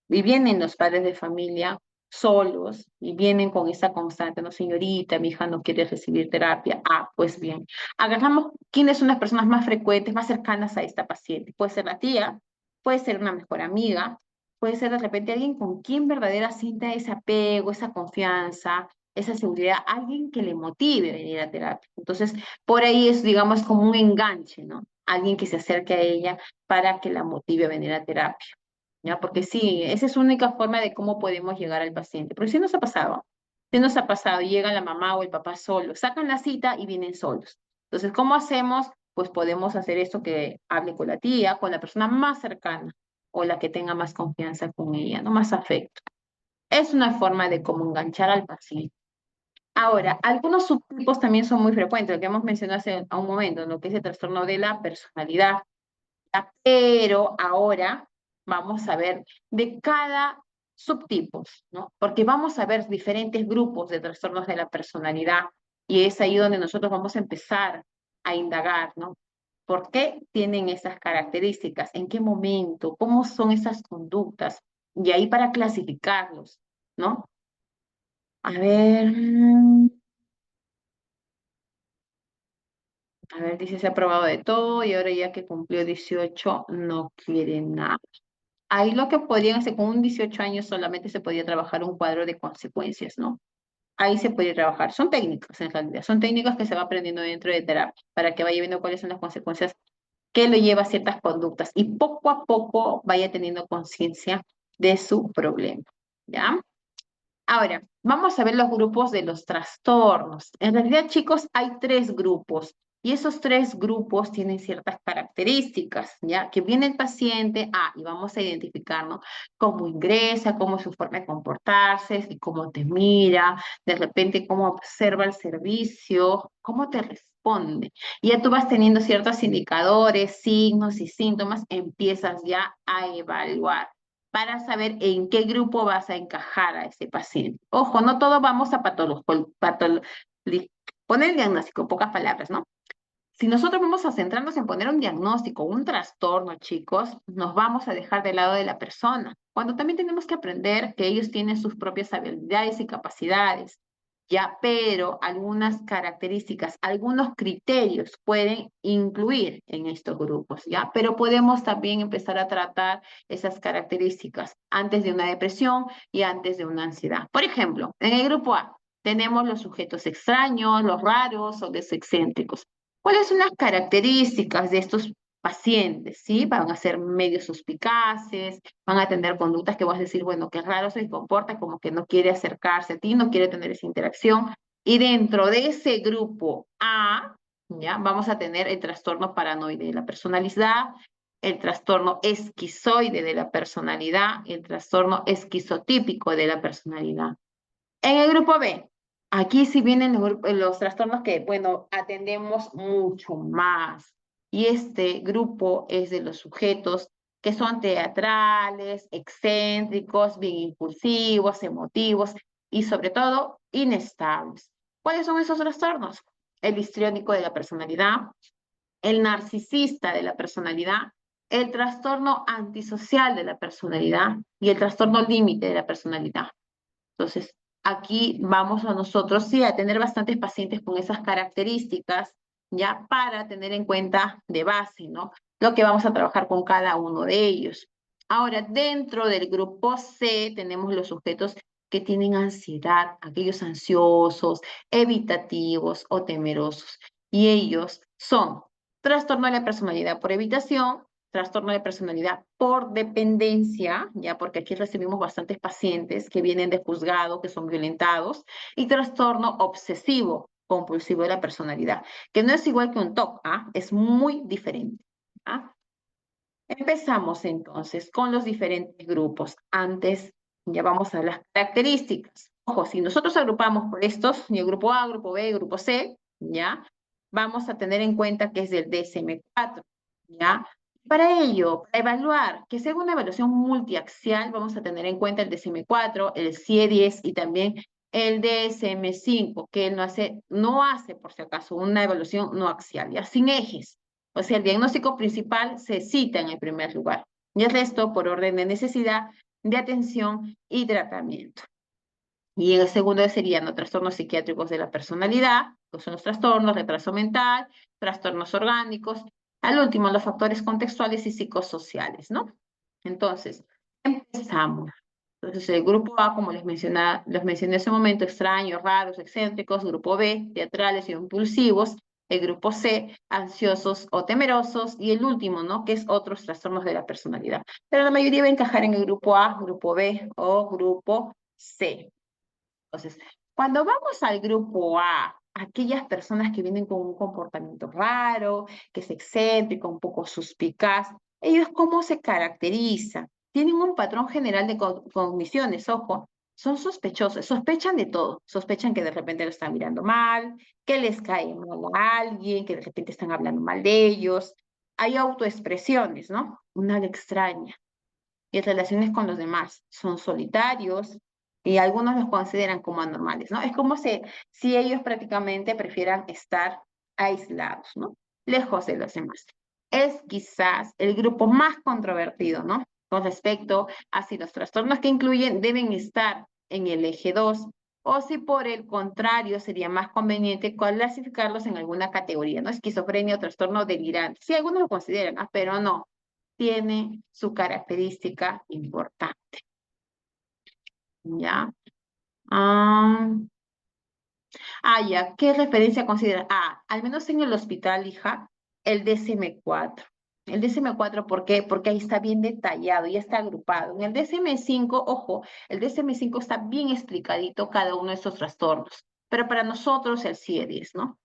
y vienen los padres de familia solos y vienen con esa constante, no señorita, mi hija no quiere recibir terapia. Pues bien, agarramos quiénes son las personas más frecuentes, más cercanas a esta paciente. Puede ser la tía, puede ser una mejor amiga, puede ser de repente alguien con quien verdadera sienta ese apego, esa confianza, esa seguridad, alguien que le motive a venir a terapia. Entonces, por ahí es, digamos, como un enganche, ¿no? Alguien que se acerque a ella para que la motive a venir a terapia. ¿Ya? Porque sí, esa es la única forma de cómo podemos llegar al paciente. Porque si nos ha pasado, llega la mamá o el papá solo, sacan la cita y vienen solos. Entonces, ¿cómo hacemos? Pues podemos hacer esto, que hable con la tía, con la persona más cercana o la que tenga más confianza con ella, no más afecto. Es una forma de cómo enganchar al paciente. Ahora, algunos subtipos también son muy frecuentes, lo que hemos mencionado hace un momento, lo que es el trastorno de la personalidad. Pero ahora vamos a ver de cada subtipos, ¿no? Porque vamos a ver diferentes grupos de trastornos de la personalidad y es ahí donde nosotros vamos a empezar a indagar, ¿no? ¿Por qué tienen esas características? ¿En qué momento? ¿Cómo son esas conductas? Y ahí para clasificarlos, ¿no? A ver, dice, se ha probado de todo y ahora ya que cumplió 18 no quiere nada. Ahí lo que podrían hacer con un 18 años solamente se podía trabajar un cuadro de consecuencias, ¿no? Ahí se puede trabajar. Son técnicas en realidad, son técnicas que se va aprendiendo dentro de terapia para que vaya viendo cuáles son las consecuencias que lo lleva a ciertas conductas y poco a poco vaya teniendo conciencia de su problema, ¿ya? Ahora, vamos a ver los grupos de los trastornos. En realidad, chicos, hay 3 grupos y esos 3 grupos tienen ciertas características, ¿ya? Que viene el paciente, y vamos a identificarnos cómo ingresa, cómo es su forma de comportarse, y cómo te mira, de repente cómo observa el servicio, cómo te responde. Y ya tú vas teniendo ciertos indicadores, signos y síntomas, empiezas ya a evaluar para saber en qué grupo vas a encajar a ese paciente. Ojo, no todos vamos a poner el diagnóstico, en pocas palabras, ¿no? Si nosotros vamos a centrarnos en poner un diagnóstico, un trastorno, chicos, nos vamos a dejar de lado de la persona, cuando también tenemos que aprender que ellos tienen sus propias habilidades y capacidades, ya, pero algunas características, algunos criterios pueden incluir en estos grupos, ya, pero podemos también empezar a tratar esas características antes de una depresión y antes de una ansiedad. Por ejemplo, en el grupo A tenemos los sujetos extraños, los raros o los excéntricos. ¿Cuáles son las características de estos pacientes? ¿Sí? Van a ser medio suspicaces, van a tener conductas que vas a decir, bueno, qué raro se comporta, como que no quiere acercarse a ti, no quiere tener esa interacción. Y dentro de ese grupo A, ¿ya? Vamos a tener el trastorno paranoide de la personalidad, el trastorno esquizoide de la personalidad, el trastorno esquizotípico de la personalidad. En el grupo B, aquí sí vienen los trastornos que, bueno, atendemos mucho más. Y este grupo es de los sujetos que son teatrales, excéntricos, bien impulsivos, emotivos y sobre todo inestables. ¿Cuáles son esos trastornos? El histriónico de la personalidad, el narcisista de la personalidad, el trastorno antisocial de la personalidad y el trastorno límite de la personalidad. Entonces, aquí vamos a nosotros, sí, a tener bastantes pacientes con esas características, ya para tener en cuenta de base, ¿no? Lo que vamos a trabajar con cada uno de ellos. Ahora, dentro del grupo C tenemos los sujetos que tienen ansiedad, aquellos ansiosos, evitativos o temerosos. Y ellos son trastorno de la personalidad por evitación, trastorno de personalidad por dependencia, ya porque aquí recibimos bastantes pacientes que vienen de juzgado, que son violentados, y trastorno obsesivo compulsivo de la personalidad, que no es igual que un TOC, ¿ah? Es muy diferente. ¿Ah? Empezamos entonces con los diferentes grupos. Antes ya vamos a las características. Ojo, si nosotros agrupamos por estos, el grupo A, grupo B, grupo C, ¿ya? Vamos a tener en cuenta que es del DSM-4, ¿ya? Para ello, para evaluar, que sea una evaluación multiaxial, vamos a tener en cuenta el DSM-4, el CIE-10 y también el DSM-5, que no hace, por si acaso, una evaluación no axial, ya sin ejes. O sea, el diagnóstico principal se cita en el primer lugar y el resto por orden de necesidad, de atención y tratamiento. Y el segundo serían los trastornos psiquiátricos de la personalidad, que son los trastornos, retraso mental, trastornos orgánicos. Al último, los factores contextuales y psicosociales, ¿no? Entonces, empezamos. Entonces, el grupo A, como les mencioné hace un momento, extraños, raros, excéntricos. Grupo B, teatrales y impulsivos. El grupo C, ansiosos o temerosos. Y el último, ¿no? Que es otros trastornos de la personalidad. Pero la mayoría va a encajar en el grupo A, grupo B o grupo C. Entonces, cuando vamos al grupo A, aquellas personas que vienen con un comportamiento raro, que es excéntrico, un poco suspicaz, ellos ¿cómo se caracterizan? Tienen un patrón general de cogniciones, ojo, son sospechosos, sospechan de todo, sospechan que de repente lo están mirando mal, que les cae mal a alguien, que de repente están hablando mal de ellos. Hay autoexpresiones, ¿no? Una le extraña. Y relaciones con los demás son solitarios, y algunos los consideran como anormales, ¿no? Es como si ellos prácticamente prefieran estar aislados, ¿no? Lejos de los demás. Es quizás el grupo más controvertido, ¿no? Con respecto a si los trastornos que incluyen deben estar en el eje 2 o si por el contrario sería más conveniente clasificarlos en alguna categoría, ¿no? Esquizofrenia o trastorno delirante. Sí, algunos lo consideran, pero no. Tiene su característica importante. ¿Ya? Ya, ¿qué referencia considera? Al menos en el hospital, hija, el DSM-4. El DSM-4, ¿por qué? Porque ahí está bien detallado, ya está agrupado. En el DSM-5, ojo, el DSM-5 está bien explicadito cada uno de esos trastornos. Pero para nosotros el CIE-10, ¿no?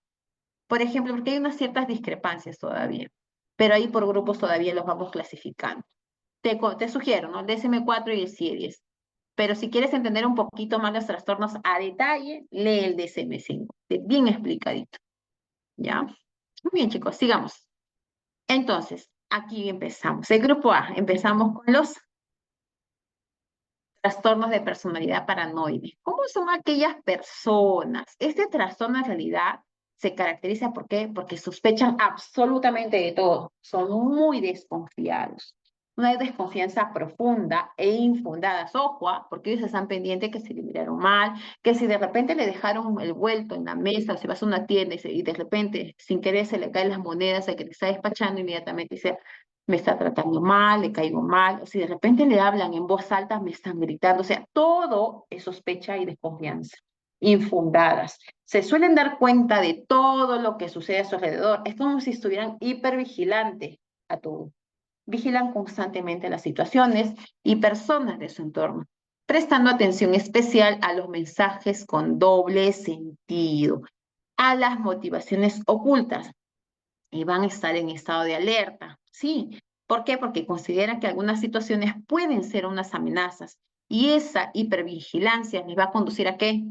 Por ejemplo, porque hay unas ciertas discrepancias todavía. Pero ahí por grupos todavía los vamos clasificando. Te sugiero, ¿no? El DSM-4 y el CIE-10. Pero si quieres entender un poquito más los trastornos a detalle, lee el DSM-5, bien explicadito. ¿Ya? Muy bien, chicos, sigamos. Entonces, aquí empezamos. El grupo A, empezamos con los trastornos de personalidad paranoide. ¿Cómo son aquellas personas? Este trastorno en realidad se caracteriza ¿por qué? Porque sospechan absolutamente de todo. Son muy desconfiados. Una desconfianza profunda e infundada. Ojo, porque ellos están pendientes que se le miraron mal, que si de repente le dejaron el vuelto en la mesa, o se va a una tienda y de repente, sin querer, se le caen las monedas, el que le está despachando inmediatamente dice, me está tratando mal, le caigo mal, o si de repente le hablan en voz alta, me están gritando, o sea, todo es sospecha y desconfianza, infundadas. Se suelen dar cuenta de todo lo que sucede a su alrededor, es como si estuvieran hipervigilantes a todo. Vigilan constantemente las situaciones y personas de su entorno, prestando atención especial a los mensajes con doble sentido, a las motivaciones ocultas, y van a estar en estado de alerta. Sí, ¿por qué? Porque consideran que algunas situaciones pueden ser unas amenazas y esa hipervigilancia les va a conducir ¿a qué?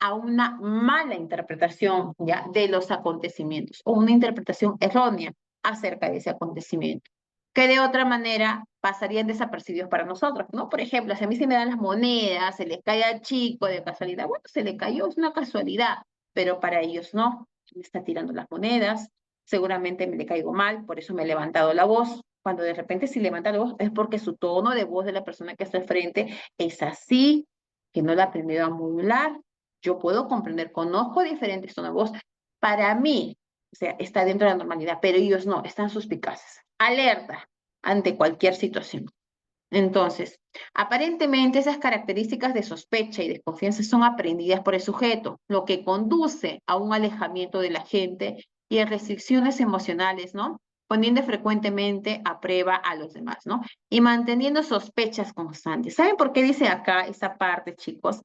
A una mala interpretación ya de los acontecimientos o una interpretación errónea acerca de ese acontecimiento. que de otra manera pasarían desapercibidos para nosotros, ¿no? Por ejemplo, si a mí se me dan las monedas, se le cae al chico de casualidad, bueno, se le cayó, es una casualidad, pero para ellos no. Me está tirando las monedas, seguramente me le caigo mal, por eso me he levantado la voz. Cuando de repente si levanta la voz es porque su tono de voz de la persona que está al frente es así, que no la ha aprendido a modular. Yo puedo comprender, conozco diferentes tonos de voz. Para mí, o sea, está dentro de la normalidad, pero ellos no, están suspicaces. Alerta ante cualquier situación. Entonces, aparentemente esas características de sospecha y desconfianza son aprendidas por el sujeto, lo que conduce a un alejamiento de la gente y a restricciones emocionales, ¿no? Poniendo frecuentemente a prueba a los demás, ¿no? Y manteniendo sospechas constantes. ¿Saben por qué dice acá esa parte, chicos?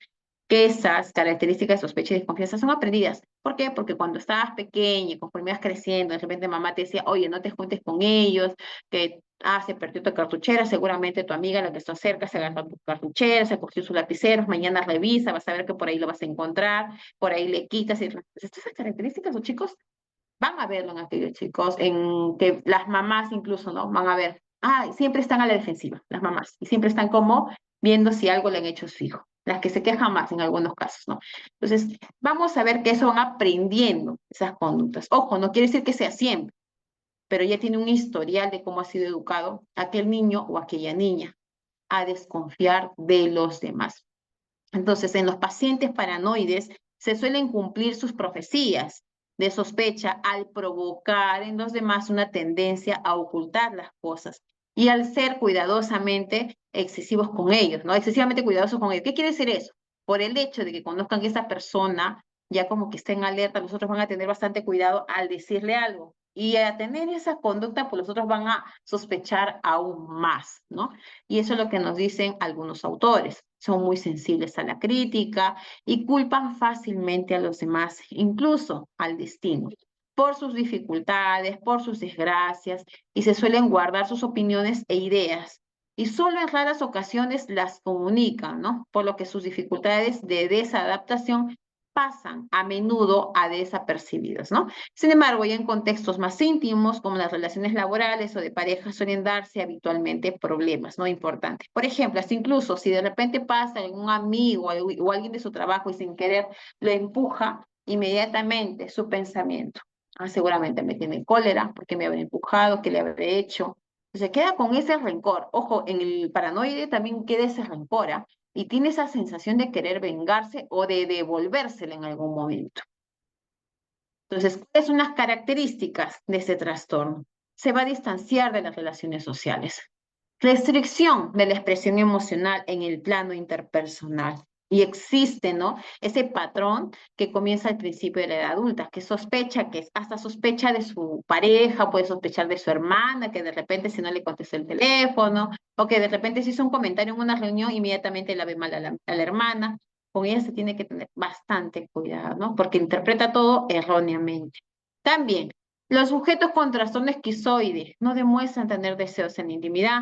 Que esas características de sospecha y desconfianza son aprendidas. ¿Por qué? Porque cuando estabas pequeño, conforme ibas creciendo, de repente mamá te decía, oye, no te juntes con ellos, que se perdió tu cartuchera, seguramente tu amiga, la que está cerca, se agarró tu cartuchera, se cogió sus lapiceros, mañana revisa, vas a ver que por ahí lo vas a encontrar, por ahí le quitas. Y... Estas características, los chicos van a verlo en aquellos chicos, en que las mamás incluso, ¿no? Van a ver, siempre están a la defensiva, las mamás, y siempre están como viendo si algo le han hecho a su hijo, las que se quejan más en algunos casos, ¿no? Entonces, vamos a ver que eso van aprendiendo esas conductas. Ojo, no quiere decir que sea siempre, pero ya tiene un historial de cómo ha sido educado aquel niño o aquella niña a desconfiar de los demás. Entonces, en los pacientes paranoides se suelen cumplir sus profecías de sospecha al provocar en los demás una tendencia a ocultar las cosas y al ser cuidadosamente excesivos con ellos, ¿no? Excesivamente cuidadosos con ellos. ¿Qué quiere decir eso? Por el hecho de que conozcan que esa persona ya como que está en alerta, los otros van a tener bastante cuidado al decirle algo. Y a tener esa conducta, pues los otros van a sospechar aún más, ¿no? Y eso es lo que nos dicen algunos autores. Son muy sensibles a la crítica y culpan fácilmente a los demás, incluso al destino, por sus dificultades, por sus desgracias, y se suelen guardar sus opiniones e ideas. Y solo en raras ocasiones las comunican, ¿no? Por lo que sus dificultades de desadaptación pasan a menudo a desapercibidas, ¿no? Sin embargo, ya en contextos más íntimos, como las relaciones laborales o de pareja, suelen darse habitualmente problemas, ¿no? Importantes. Por ejemplo, hasta incluso si de repente pasa algún amigo o alguien de su trabajo y sin querer lo empuja, inmediatamente su pensamiento. Seguramente me tiene cólera porque me habrá empujado, ¿qué le habré hecho? Se queda con ese rencor. Ojo, en el paranoide también queda ese rencor, ¿ah? Y tiene esa sensación de querer vengarse o de devolvérsela en algún momento. Entonces, ¿cuáles son las características de este trastorno? Se va a distanciar de las relaciones sociales. Restricción de la expresión emocional en el plano interpersonal. Y existe, ¿no? Ese patrón que comienza al principio de la edad adulta, que sospecha, que hasta sospecha de su pareja, puede sospechar de su hermana, que de repente si no le contesta el teléfono, o que de repente si hizo un comentario en una reunión, inmediatamente la ve mal a la hermana. Con ella se tiene que tener bastante cuidado, ¿no? Porque interpreta todo erróneamente. También, los sujetos con trastorno esquizoide no demuestran tener deseos en la intimidad.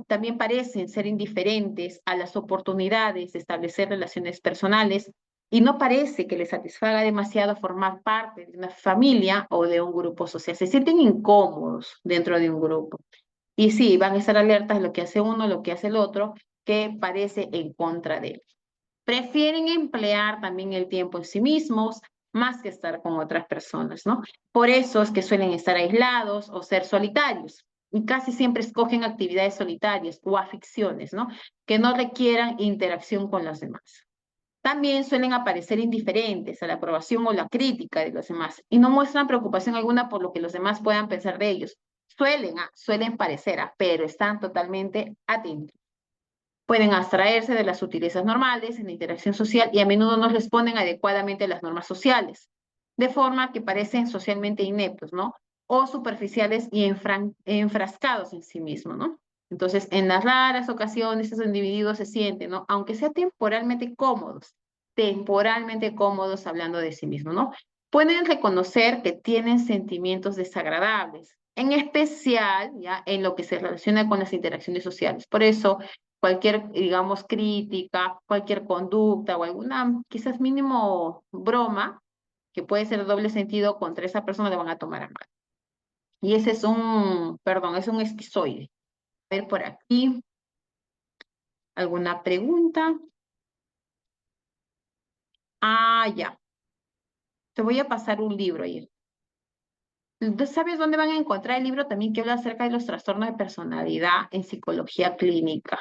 También parecen ser indiferentes a las oportunidades de establecer relaciones personales y no parece que les satisfaga demasiado formar parte de una familia o de un grupo social. Se sienten incómodos dentro de un grupo. Y sí, van a estar alertas a lo que hace uno, lo que hace el otro, que parece en contra de él. Prefieren emplear también el tiempo en sí mismos más que estar con otras personas, ¿no? Por eso es que suelen estar aislados o ser solitarios y casi siempre escogen actividades solitarias o aficiones, ¿no? Que no requieran interacción con los demás. También suelen aparecer indiferentes a la aprobación o la crítica de los demás y no muestran preocupación alguna por lo que los demás puedan pensar de ellos. Suelen parecer, pero están totalmente atentos. Pueden abstraerse de las sutilezas normales en la interacción social y a menudo no responden adecuadamente a las normas sociales, de forma que parecen socialmente ineptos, ¿no? O superficiales y enfrascados en sí mismos, ¿no? Entonces, en las raras ocasiones, esos individuos se sienten, ¿no? Aunque sea temporalmente cómodos hablando de sí mismos, ¿no? Pueden reconocer que tienen sentimientos desagradables, en especial, ¿ya? En lo que se relaciona con las interacciones sociales. Por eso, cualquier, digamos, crítica, cualquier conducta o alguna, quizás mínimo broma, que puede ser doble sentido contra esa persona, le van a tomar a mal. Y ese es perdón, es un esquizoide. A ver por aquí, ¿alguna pregunta? Ah, ya. Te voy a pasar un libro ahí. ¿Sabes dónde van a encontrar el libro también que habla acerca de los trastornos de personalidad en psicología clínica?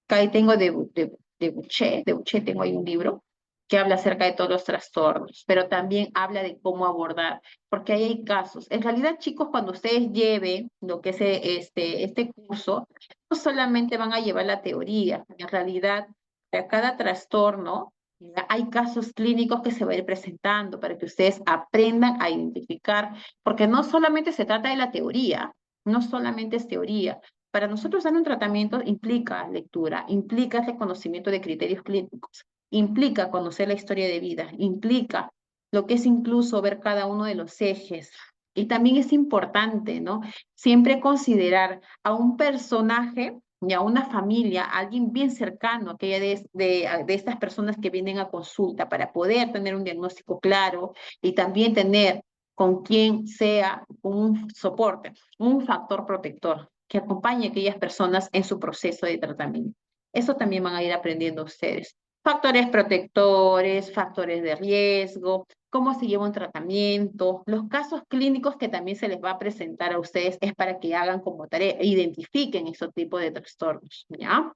Acá ahí tengo de Boucher tengo ahí un libro que habla acerca de todos los trastornos, pero también habla de cómo abordar, porque ahí hay casos. En realidad, chicos, cuando ustedes lleven lo que es este curso, no solamente van a llevar la teoría, en realidad, para cada trastorno, ¿ya? Hay casos clínicos que se van a ir presentando para que ustedes aprendan a identificar, porque no solamente se trata de la teoría, no solamente es teoría, para nosotros dar un tratamiento implica lectura, implica reconocimiento de criterios clínicos, implica conocer la historia de vida, implica lo que es incluso ver cada uno de los ejes. Y también es importante, ¿no? Siempre considerar a un personaje y a una familia, a alguien bien cercano, aquella de estas personas que vienen a consulta para poder tener un diagnóstico claro y también tener con quien sea un soporte, un factor protector que acompañe a aquellas personas en su proceso de tratamiento. Eso también van a ir aprendiendo ustedes. Factores protectores, factores de riesgo, cómo se lleva un tratamiento, los casos clínicos que también se les va a presentar a ustedes es para que hagan como tarea, e identifiquen esos tipos de trastornos, ¿ya?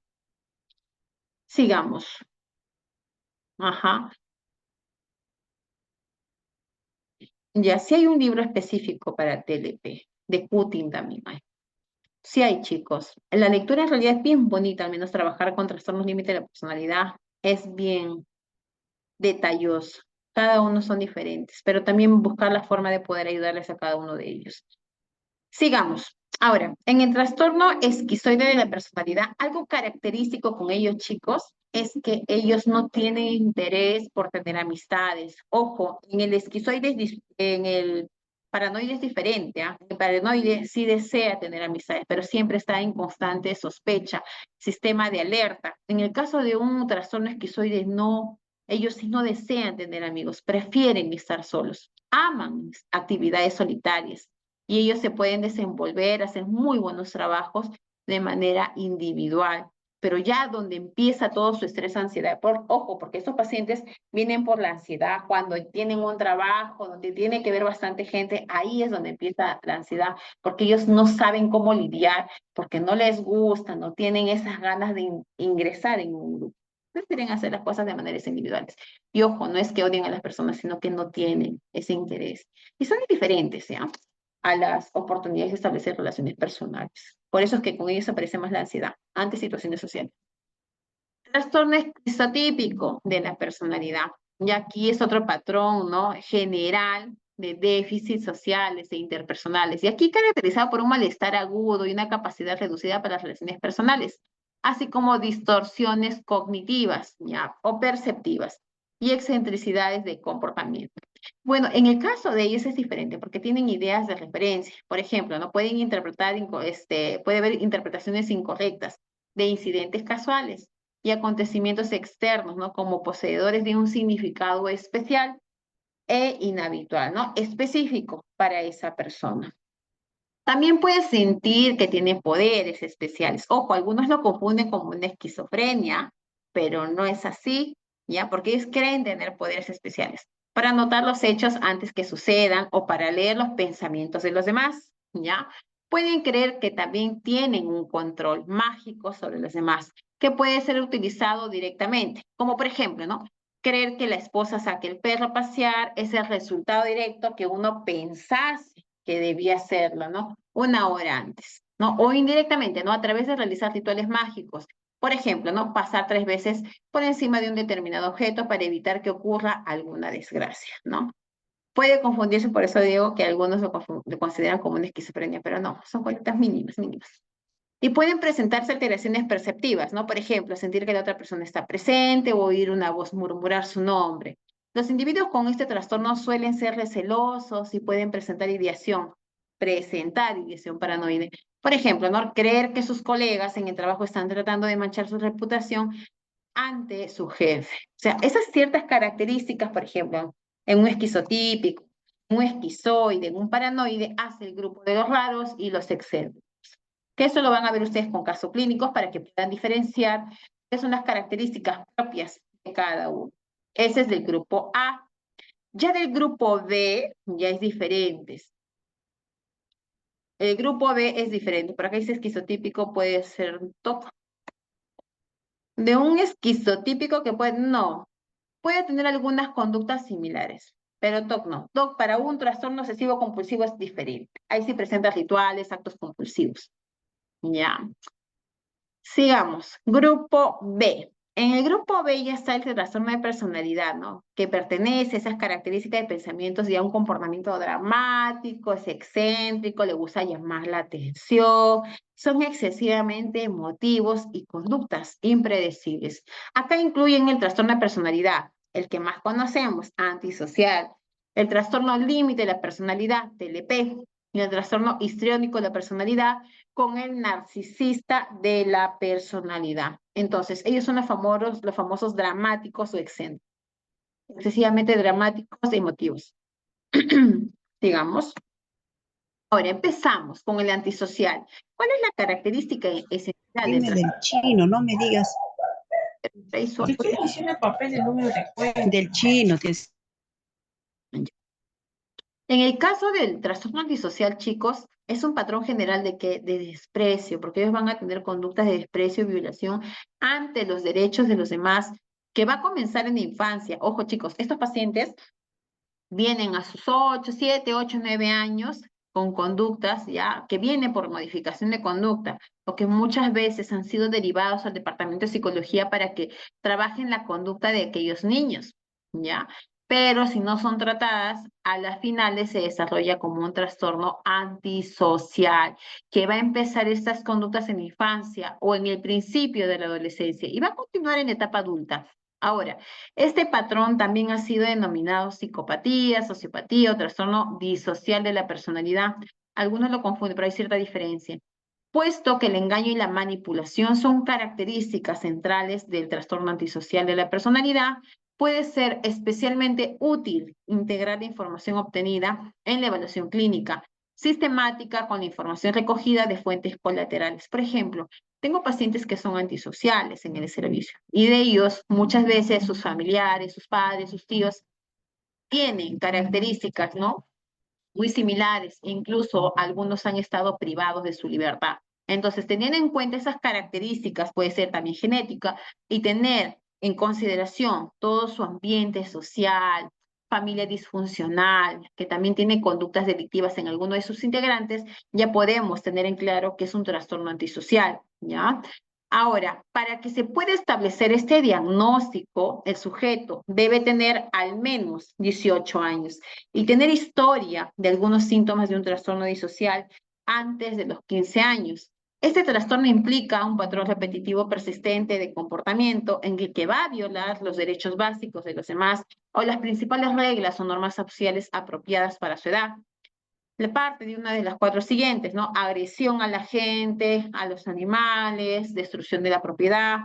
Sigamos. Ajá. Ya, sí hay un libro específico para TLP, de Putin también hay. Sí hay, chicos. La lectura en realidad es bien bonita, al menos trabajar con trastornos límite de la personalidad es bien detalloso. Cada uno son diferentes, pero también buscar la forma de poder ayudarles a cada uno de ellos. Sigamos. Ahora, en el trastorno esquizoide de la personalidad, algo característico con ellos, chicos, es que ellos no tienen interés por tener amistades. Ojo, en el esquizoide, en el paranoide es diferente, ¿ah? El paranoide sí desea tener amistades, pero siempre está en constante sospecha, sistema de alerta. En el caso de un trastorno esquizoide, no, ellos sí no desean tener amigos, prefieren estar solos, aman actividades solitarias y ellos se pueden desenvolver, hacer muy buenos trabajos de manera individual. Pero ya donde empieza todo su estrés, ansiedad, ojo, porque estos pacientes vienen por la ansiedad, cuando tienen un trabajo, donde tiene que ver bastante gente, ahí es donde empieza la ansiedad, porque ellos no saben cómo lidiar, porque no les gusta, no tienen esas ganas de ingresar en un grupo. Prefieren hacer las cosas de maneras individuales. Y ojo, no es que odien a las personas, sino que no tienen ese interés. Y son diferentes, ¿ya? A las oportunidades de establecer relaciones personales. Por eso es que con ellos aparece más la ansiedad ante situaciones sociales. Trastorno esquizotípico de la personalidad. Y aquí es otro patrón, ¿no? General de déficits sociales e interpersonales. Y aquí caracterizado por un malestar agudo y una capacidad reducida para las relaciones personales, así como distorsiones cognitivas, ¿ya? O perceptivas y excentricidades de comportamiento. Bueno, en el caso de ellos es diferente porque tienen ideas de referencia. Por ejemplo, no pueden interpretar, puede haber interpretaciones incorrectas de incidentes casuales y acontecimientos externos, ¿no? Como poseedores de un significado especial e inhabitual, ¿no? Específico para esa persona. También puede sentir que tiene poderes especiales. Ojo, algunos lo confunden como una esquizofrenia, pero no es así, ¿ya? Porque ellos creen tener poderes especiales para notar los hechos antes que sucedan o para leer los pensamientos de los demás, ¿ya? Pueden creer que también tienen un control mágico sobre los demás, que puede ser utilizado directamente, como por ejemplo, ¿no? Creer que la esposa saque el perro a pasear es el resultado directo que uno pensase que debía hacerlo, ¿no? Una hora antes, ¿no? O indirectamente, ¿no? A través de realizar rituales mágicos. Por ejemplo, ¿no? Pasar 3 veces por encima de un determinado objeto para evitar que ocurra alguna desgracia, ¿no? Puede confundirse, por eso digo que algunos lo consideran como una esquizofrenia, pero no, son conductas mínimas, mínimas. Y pueden presentarse alteraciones perceptivas, ¿no? Por ejemplo, sentir que la otra persona está presente o oír una voz murmurar su nombre. Los individuos con este trastorno suelen ser recelosos y pueden presentar ideación paranoide. Por ejemplo, ¿no? Creer que sus colegas en el trabajo están tratando de manchar su reputación ante su jefe. O sea, esas ciertas características, por ejemplo, en un esquizotípico, un esquizoide, en un paranoide, hace el grupo de los raros y los excéntricos. Que eso lo van a ver ustedes con casos clínicos para que puedan diferenciar qué son las características propias de cada uno. Ese es del grupo A. Ya del grupo B, ya es diferente. El grupo B es diferente. Por acá dice esquizotípico, puede ser TOC. De un esquizotípico que puede, no, puede tener algunas conductas similares, pero TOC no. TOC para un trastorno obsesivo compulsivo es diferente. Ahí sí presenta rituales, actos compulsivos. Ya. Sigamos. Grupo B. En el grupo B ya está el trastorno de personalidad, ¿no? Que pertenece a esas características de pensamientos y a un comportamiento dramático, es excéntrico, le gusta llamar la atención, son excesivamente emotivos y conductas impredecibles. Acá incluyen el trastorno de personalidad, el que más conocemos, antisocial, el trastorno límite de la personalidad, TLP, y el trastorno histriónico de la personalidad, con el narcisista de la personalidad. Entonces, ellos son los famosos dramáticos o excéntricos, excesivamente dramáticos e emotivos. Digamos. Ahora empezamos con el antisocial. ¿Cuál es la característica esencial Dime del chino, no me digas. trastorno? Estoy diciendo el papel del número de cuenta. Del chino, En el caso del trastorno antisocial, chicos, es un patrón general de desprecio, porque ellos van a tener conductas de desprecio y violación ante los derechos de los demás, que va a comenzar en la infancia. Ojo, chicos, estos pacientes vienen a sus 8, 7, 8, 9 años con conductas ya que vienen por modificación de conducta, o que muchas veces han sido derivados al departamento de psicología para que trabajen la conducta de aquellos niños, ¿ya? Pero si no son tratadas, a las finales se desarrolla como un trastorno antisocial, que va a empezar estas conductas en la infancia o en el principio de la adolescencia y va a continuar en la etapa adulta. Ahora, este patrón también ha sido denominado psicopatía, sociopatía o trastorno disocial de la personalidad. Algunos lo confunden, pero hay cierta diferencia. Puesto que el engaño y la manipulación son características centrales del trastorno antisocial de la personalidad, puede ser especialmente útil integrar la información obtenida en la evaluación clínica sistemática con la información recogida de fuentes colaterales. Por ejemplo, tengo pacientes que son antisociales en el servicio y de ellos muchas veces sus familiares, sus padres, sus tíos tienen características, ¿no? Muy similares, incluso algunos han estado privados de su libertad. Entonces, teniendo en cuenta esas características, puede ser también genética, y tener en consideración todo su ambiente social, familia disfuncional, que también tiene conductas delictivas en alguno de sus integrantes, ya podemos tener en claro que es un trastorno antisocial, ¿ya? Ahora, para que se pueda establecer este diagnóstico, el sujeto debe tener al menos 18 años y tener historia de algunos síntomas de un trastorno disocial antes de los 15 años. Este trastorno implica un patrón repetitivo persistente de comportamiento en el que va a violar los derechos básicos de los demás o las principales reglas o normas sociales apropiadas para su edad. La parte de una de las 4 siguientes, ¿no? Agresión a la gente, a los animales, destrucción de la propiedad,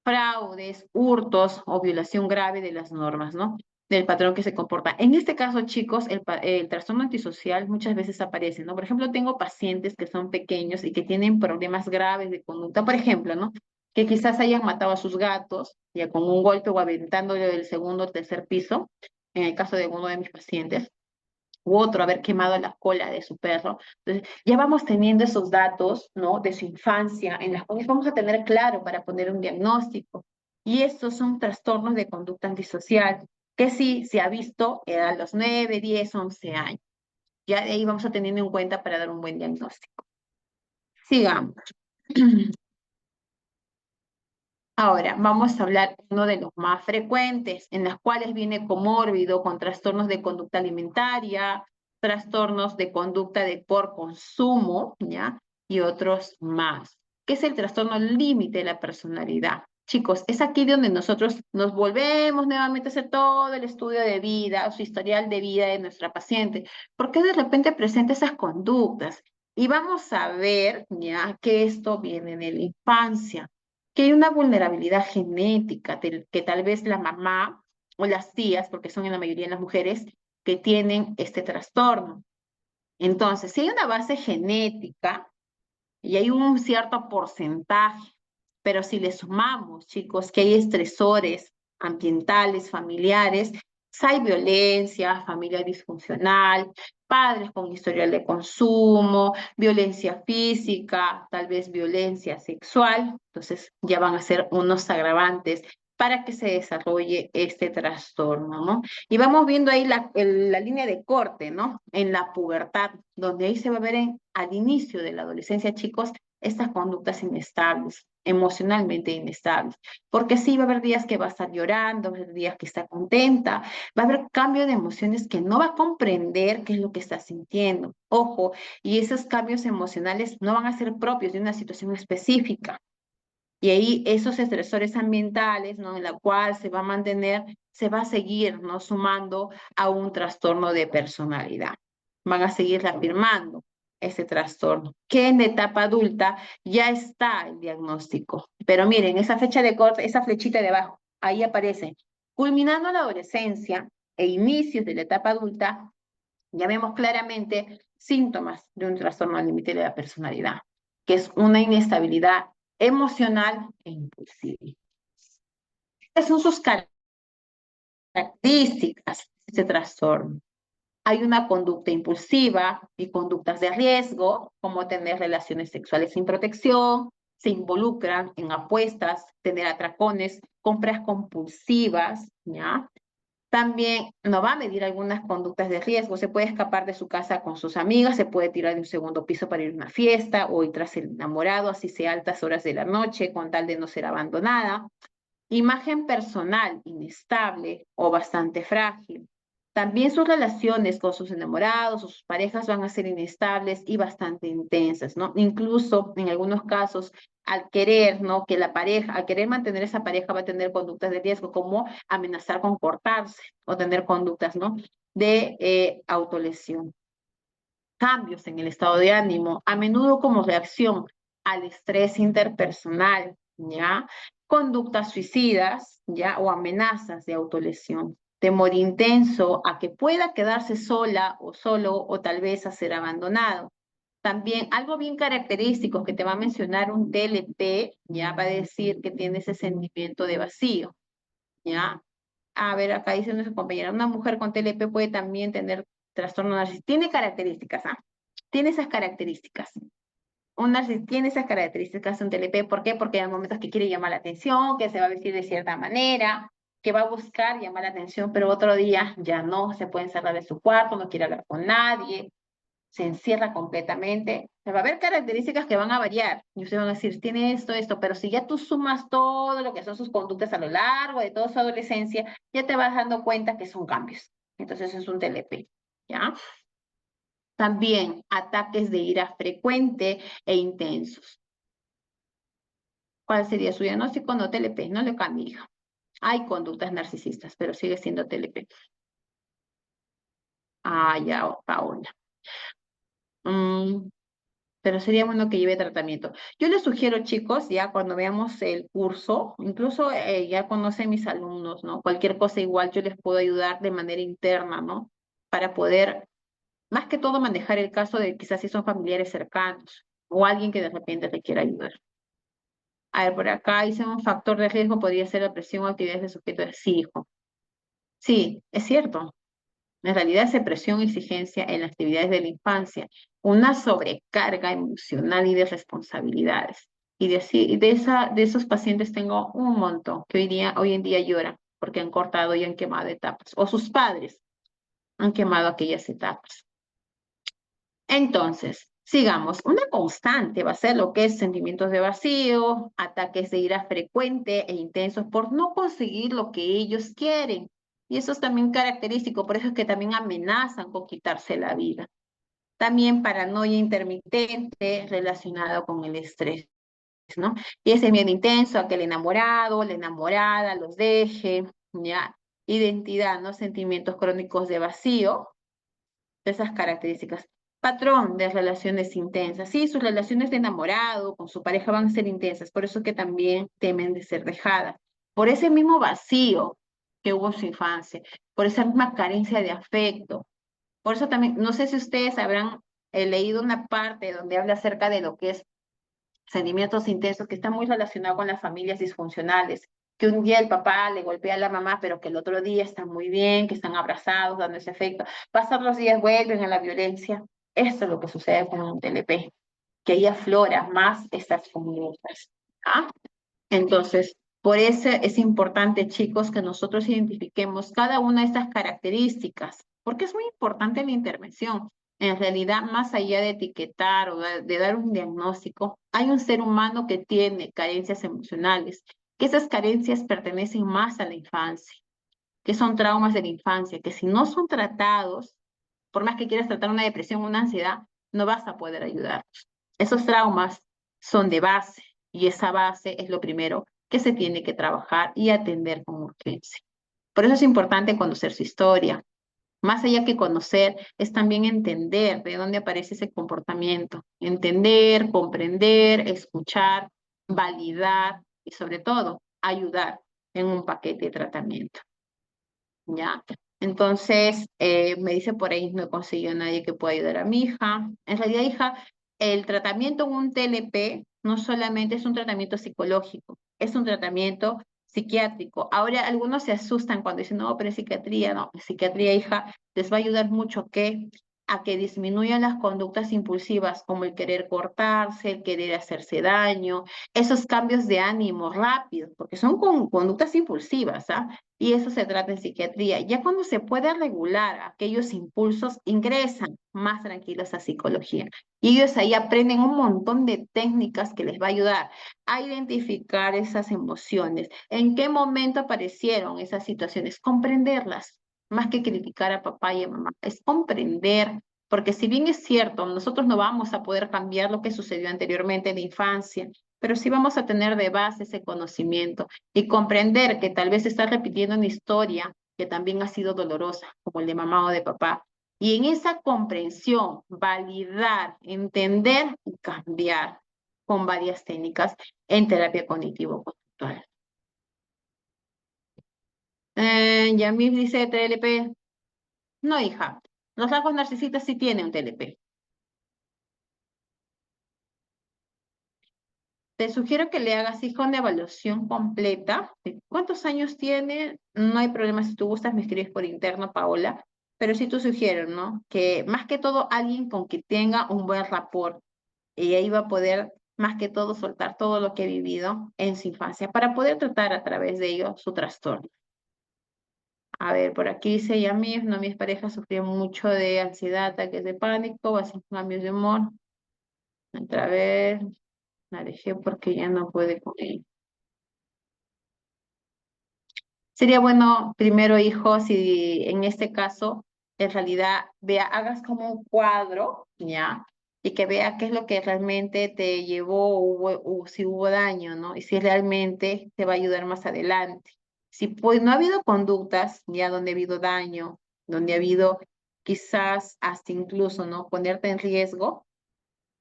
fraudes, hurtos o violación grave de las normas, ¿no? Del patrón que se comporta. En este caso, chicos, el trastorno antisocial muchas veces aparece, ¿no? Por ejemplo, tengo pacientes que son pequeños y que tienen problemas graves de conducta, por ejemplo, ¿no? Que quizás hayan matado a sus gatos, ya con un golpe o aventándole del segundo o tercer piso, en el caso de uno de mis pacientes, u otro haber quemado la cola de su perro. Entonces, ya vamos teniendo esos datos, ¿no? De su infancia, en las cuales vamos a tener claro para poner un diagnóstico. Y estos son trastornos de conducta antisocial, que sí se ha visto a los 9, 10, 11 años. Ya de ahí vamos a teniendo en cuenta para dar un buen diagnóstico. Sigamos. Ahora, vamos a hablar de uno de los más frecuentes, en las cuales viene comórbido con trastornos de conducta alimentaria, trastornos de conducta por consumo, ¿ya? Y otros más, que es el trastorno límite de la personalidad. Chicos, es aquí donde nosotros nos volvemos nuevamente a hacer todo el estudio de vida, su historial de vida de nuestra paciente, porque de repente presenta esas conductas. Y vamos a ver, ya, que esto viene de la infancia, que hay una vulnerabilidad genética, que tal vez la mamá o las tías, porque son en la mayoría de las mujeres, que tienen este trastorno. Entonces, si hay una base genética y hay un cierto porcentaje, pero si le sumamos, chicos, que hay estresores ambientales, familiares, hay violencia, familia disfuncional, padres con historial de consumo, violencia física, tal vez violencia sexual, entonces ya van a ser unos agravantes para que se desarrolle este trastorno, ¿no? Y vamos viendo ahí la línea de corte, ¿no? En la pubertad, donde ahí se va a ver al inicio de la adolescencia, chicos, estas conductas inestables, emocionalmente inestables, porque sí va a haber días que va a estar llorando, va a haber días que está contenta, va a haber cambio de emociones que no va a comprender qué es lo que está sintiendo. Ojo, y esos cambios emocionales no van a ser propios de una situación específica. Y ahí esos estresores ambientales, ¿no? En la cual se va a mantener, se va a seguir, ¿no? Sumando a un trastorno de personalidad. Van a seguir afirmando ese trastorno, que en la etapa adulta ya está el diagnóstico. Pero miren, esa fecha de corte, esa flechita de abajo, ahí aparece. Culminando la adolescencia e inicios de la etapa adulta, ya vemos claramente síntomas de un trastorno límite de la personalidad, que es una inestabilidad emocional e impulsiva. Estas son sus características de este trastorno. Hay una conducta impulsiva y conductas de riesgo, como tener relaciones sexuales sin protección, se involucran en apuestas, tener atracones, compras compulsivas, ¿ya? También no va a medir algunas conductas de riesgo. Se puede escapar de su casa con sus amigas, se puede tirar de un segundo piso para ir a una fiesta o ir tras el enamorado, así sea a altas horas de la noche, con tal de no ser abandonada. Imagen personal inestable o bastante frágil. También sus relaciones con sus enamorados o sus parejas van a ser inestables y bastante intensas, ¿no? Incluso en algunos casos, al querer, ¿no? Que la pareja, al querer mantener esa pareja va a tener conductas de riesgo como amenazar con cortarse o tener conductas, ¿no? De autolesión. Cambios en el estado de ánimo, a menudo como reacción al estrés interpersonal, ¿ya? Conductas suicidas, ¿ya? O amenazas de autolesión. Temor intenso a que pueda quedarse sola o solo o tal vez a ser abandonado. También algo bien característico que te va a mencionar un TLP, ya va a decir que tiene ese sentimiento de vacío, ¿ya? A ver, acá dice nuestra compañera, una mujer con TLP puede también tener trastorno narcisista. Tiene características, ¿ah? Tiene esas características. Un narcisista tiene esas características un TLP. ¿Por qué? Porque hay momentos que quiere llamar la atención, que se va a vestir de cierta manera, que va a buscar llamar la atención, pero otro día ya no, se puede encerrar en su cuarto, no quiere hablar con nadie, se encierra completamente. Va a haber características que van a variar. Y ustedes van a decir, tiene esto, esto, pero si ya tú sumas todo lo que son sus conductas a lo largo de toda su adolescencia, ya te vas dando cuenta que son cambios. Entonces es un TLP, ¿ya? También ataques de ira frecuente e intensos. ¿Cuál sería su diagnóstico? No, TLP, no le cambie, hija. Hay conductas narcisistas, pero sigue siendo TLP. Ah, ya, Paola. Pero sería bueno que lleve tratamiento. Yo les sugiero, chicos, ya cuando veamos el curso, incluso ya conocen mis alumnos, ¿no? Cualquier cosa igual yo les puedo ayudar de manera interna, ¿no? Para poder, más que todo, manejar el caso de quizás si son familiares cercanos o alguien que de repente te quiera ayudar. A ver, por acá dice un factor de riesgo podría ser la presión o actividades de sujeto de sí, hijo. Sí, es cierto. En realidad es presión y exigencia en las actividades de la infancia, una sobrecarga emocional y de responsabilidades. Y de esos pacientes tengo un montón que hoy en día lloran porque han cortado y han quemado etapas, o sus padres han quemado aquellas etapas. Entonces, sigamos. Una constante va a ser lo que es sentimientos de vacío, ataques de ira frecuente e intensos por no conseguir lo que ellos quieren. Y eso es también característico, por eso es que también amenazan con quitarse la vida. También paranoia intermitente relacionado con el estrés, ¿no? Y ese miedo intenso a que el enamorado, la enamorada los deje, ¿ya? Identidad, ¿no? Sentimientos crónicos de vacío, esas características. Patrón de relaciones intensas. Sí, sus relaciones de enamorado con su pareja van a ser intensas, por eso que también temen de ser dejadas. Por ese mismo vacío que hubo en su infancia, por esa misma carencia de afecto. Por eso también, no sé si ustedes habrán leído una parte donde habla acerca de lo que es sentimientos intensos, que está muy relacionado con las familias disfuncionales, que un día el papá le golpea a la mamá, pero que el otro día están muy bien, que están abrazados, dando ese afecto. Pasar los días vuelven a la violencia. Esto es lo que sucede con un TLP, que ahí aflora más estas conductas. ¿Ah? Entonces, por eso es importante, chicos, que nosotros identifiquemos cada una de estas características, porque es muy importante la intervención. En realidad, más allá de etiquetar o de dar un diagnóstico, hay un ser humano que tiene carencias emocionales, que esas carencias pertenecen más a la infancia, que son traumas de la infancia, que si no son tratados, por más que quieras tratar una depresión o una ansiedad, no vas a poder ayudarlos. Esos traumas son de base y esa base es lo primero que se tiene que trabajar y atender con urgencia. Por eso es importante conocer su historia. Más allá que conocer, es también entender de dónde aparece ese comportamiento. Entender, comprender, escuchar, validar y sobre todo ayudar en un paquete de tratamiento. ¿Ya? Entonces, me dice por ahí, no he conseguido a nadie que pueda ayudar a mi hija. En realidad, hija, el tratamiento en un TLP no solamente es un tratamiento psicológico, es un tratamiento psiquiátrico. Ahora, algunos se asustan cuando dicen, no, pero es psiquiatría. No, psiquiatría, hija, les va a ayudar mucho a que disminuyan las conductas impulsivas, como el querer cortarse, el querer hacerse daño, esos cambios de ánimo rápidos, porque son conductas impulsivas, ¿ah? Y eso se trata en psiquiatría. Ya cuando se puede regular aquellos impulsos, ingresan más tranquilos a psicología. Y ellos ahí aprenden un montón de técnicas que les va a ayudar a identificar esas emociones, en qué momento aparecieron esas situaciones, comprenderlas, más que criticar a papá y a mamá, es comprender, porque si bien es cierto, nosotros no vamos a poder cambiar lo que sucedió anteriormente en la infancia, pero sí vamos a tener de base ese conocimiento y comprender que tal vez está repitiendo una historia que también ha sido dolorosa, como el de mamá o de papá. Y en esa comprensión, validar, entender y cambiar con varias técnicas en terapia cognitivo-conductual. Yamil dice TLP. No, hija. Los rasgos narcisistas sí tienen un TLP. Te sugiero que le hagas, hija, una evaluación completa. ¿Cuántos años tiene? No hay problema si tú gustas, me escribes por interno, Paola. Pero sí te sugiero, ¿no? Que más que todo alguien con que tenga un buen rapport. Y ahí va a poder, más que todo, soltar todo lo que he vivido en su infancia para poder tratar a través de ello su trastorno. A ver, por aquí dice Yamif, no, mis parejas sufrían mucho de ansiedad, ataques de pánico, básicos cambios de humor. Otra vez, la dejé porque ya no puede con ella. Sería bueno, primero, hijo, si en este caso, en realidad, hagas como un cuadro, ¿ya? Y que vea qué es lo que realmente te llevó, si hubo daño, ¿no? Y si realmente te va a ayudar más adelante. Si pues, no ha habido conductas, ya donde ha habido daño, donde ha habido quizás hasta incluso, ¿no? Ponerte en riesgo,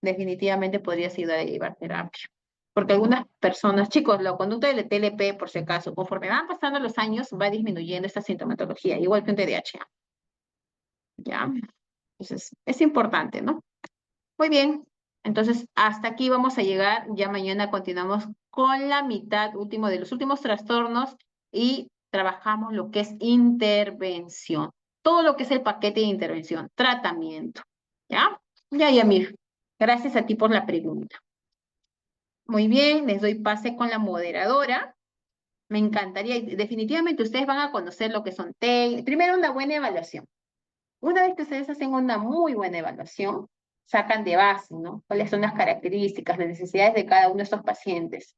definitivamente podrías ayudar a llevar terapia. Porque algunas personas, chicos, la conducta del TLP, por si acaso, conforme van pasando los años, va disminuyendo esta sintomatología, igual que un TDAH. ¿Ya? Entonces, es importante, ¿no? Muy bien. Entonces, hasta aquí vamos a llegar. Ya mañana continuamos con la mitad último de los últimos trastornos y trabajamos lo que es intervención. Todo lo que es el paquete de intervención, tratamiento. ¿Ya? Ya, Yamir. Gracias a ti por la pregunta. Muy bien, les doy pase con la moderadora. Me encantaría, y definitivamente ustedes van a conocer lo que son primero una buena evaluación. Una vez que ustedes hacen una muy buena evaluación, sacan de base, ¿no? ¿Cuáles son las características, las necesidades de cada uno de estos pacientes?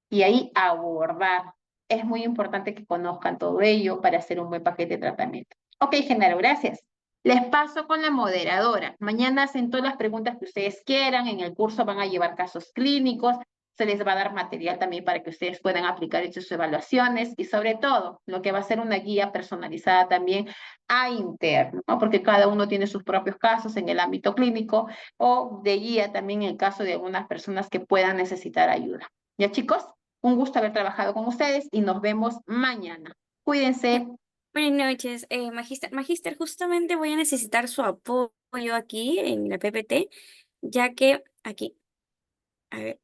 Y ahí abordar. Es muy importante que conozcan todo ello para hacer un buen paquete de tratamiento. Ok, Genaro, gracias. Les paso con la moderadora. Mañana hacen todas las preguntas que ustedes quieran. En el curso van a llevar casos clínicos. Se les va a dar material también para que ustedes puedan aplicar sus evaluaciones y sobre todo lo que va a ser una guía personalizada también a interno, ¿no? Porque cada uno tiene sus propios casos en el ámbito clínico o de guía también en el caso de algunas personas que puedan necesitar ayuda. ¿Ya, chicos? Un gusto haber trabajado con ustedes y nos vemos mañana. Cuídense. Buenas noches, Magíster. Magíster, justamente voy a necesitar su apoyo aquí en la PPT, ya que aquí, a ver,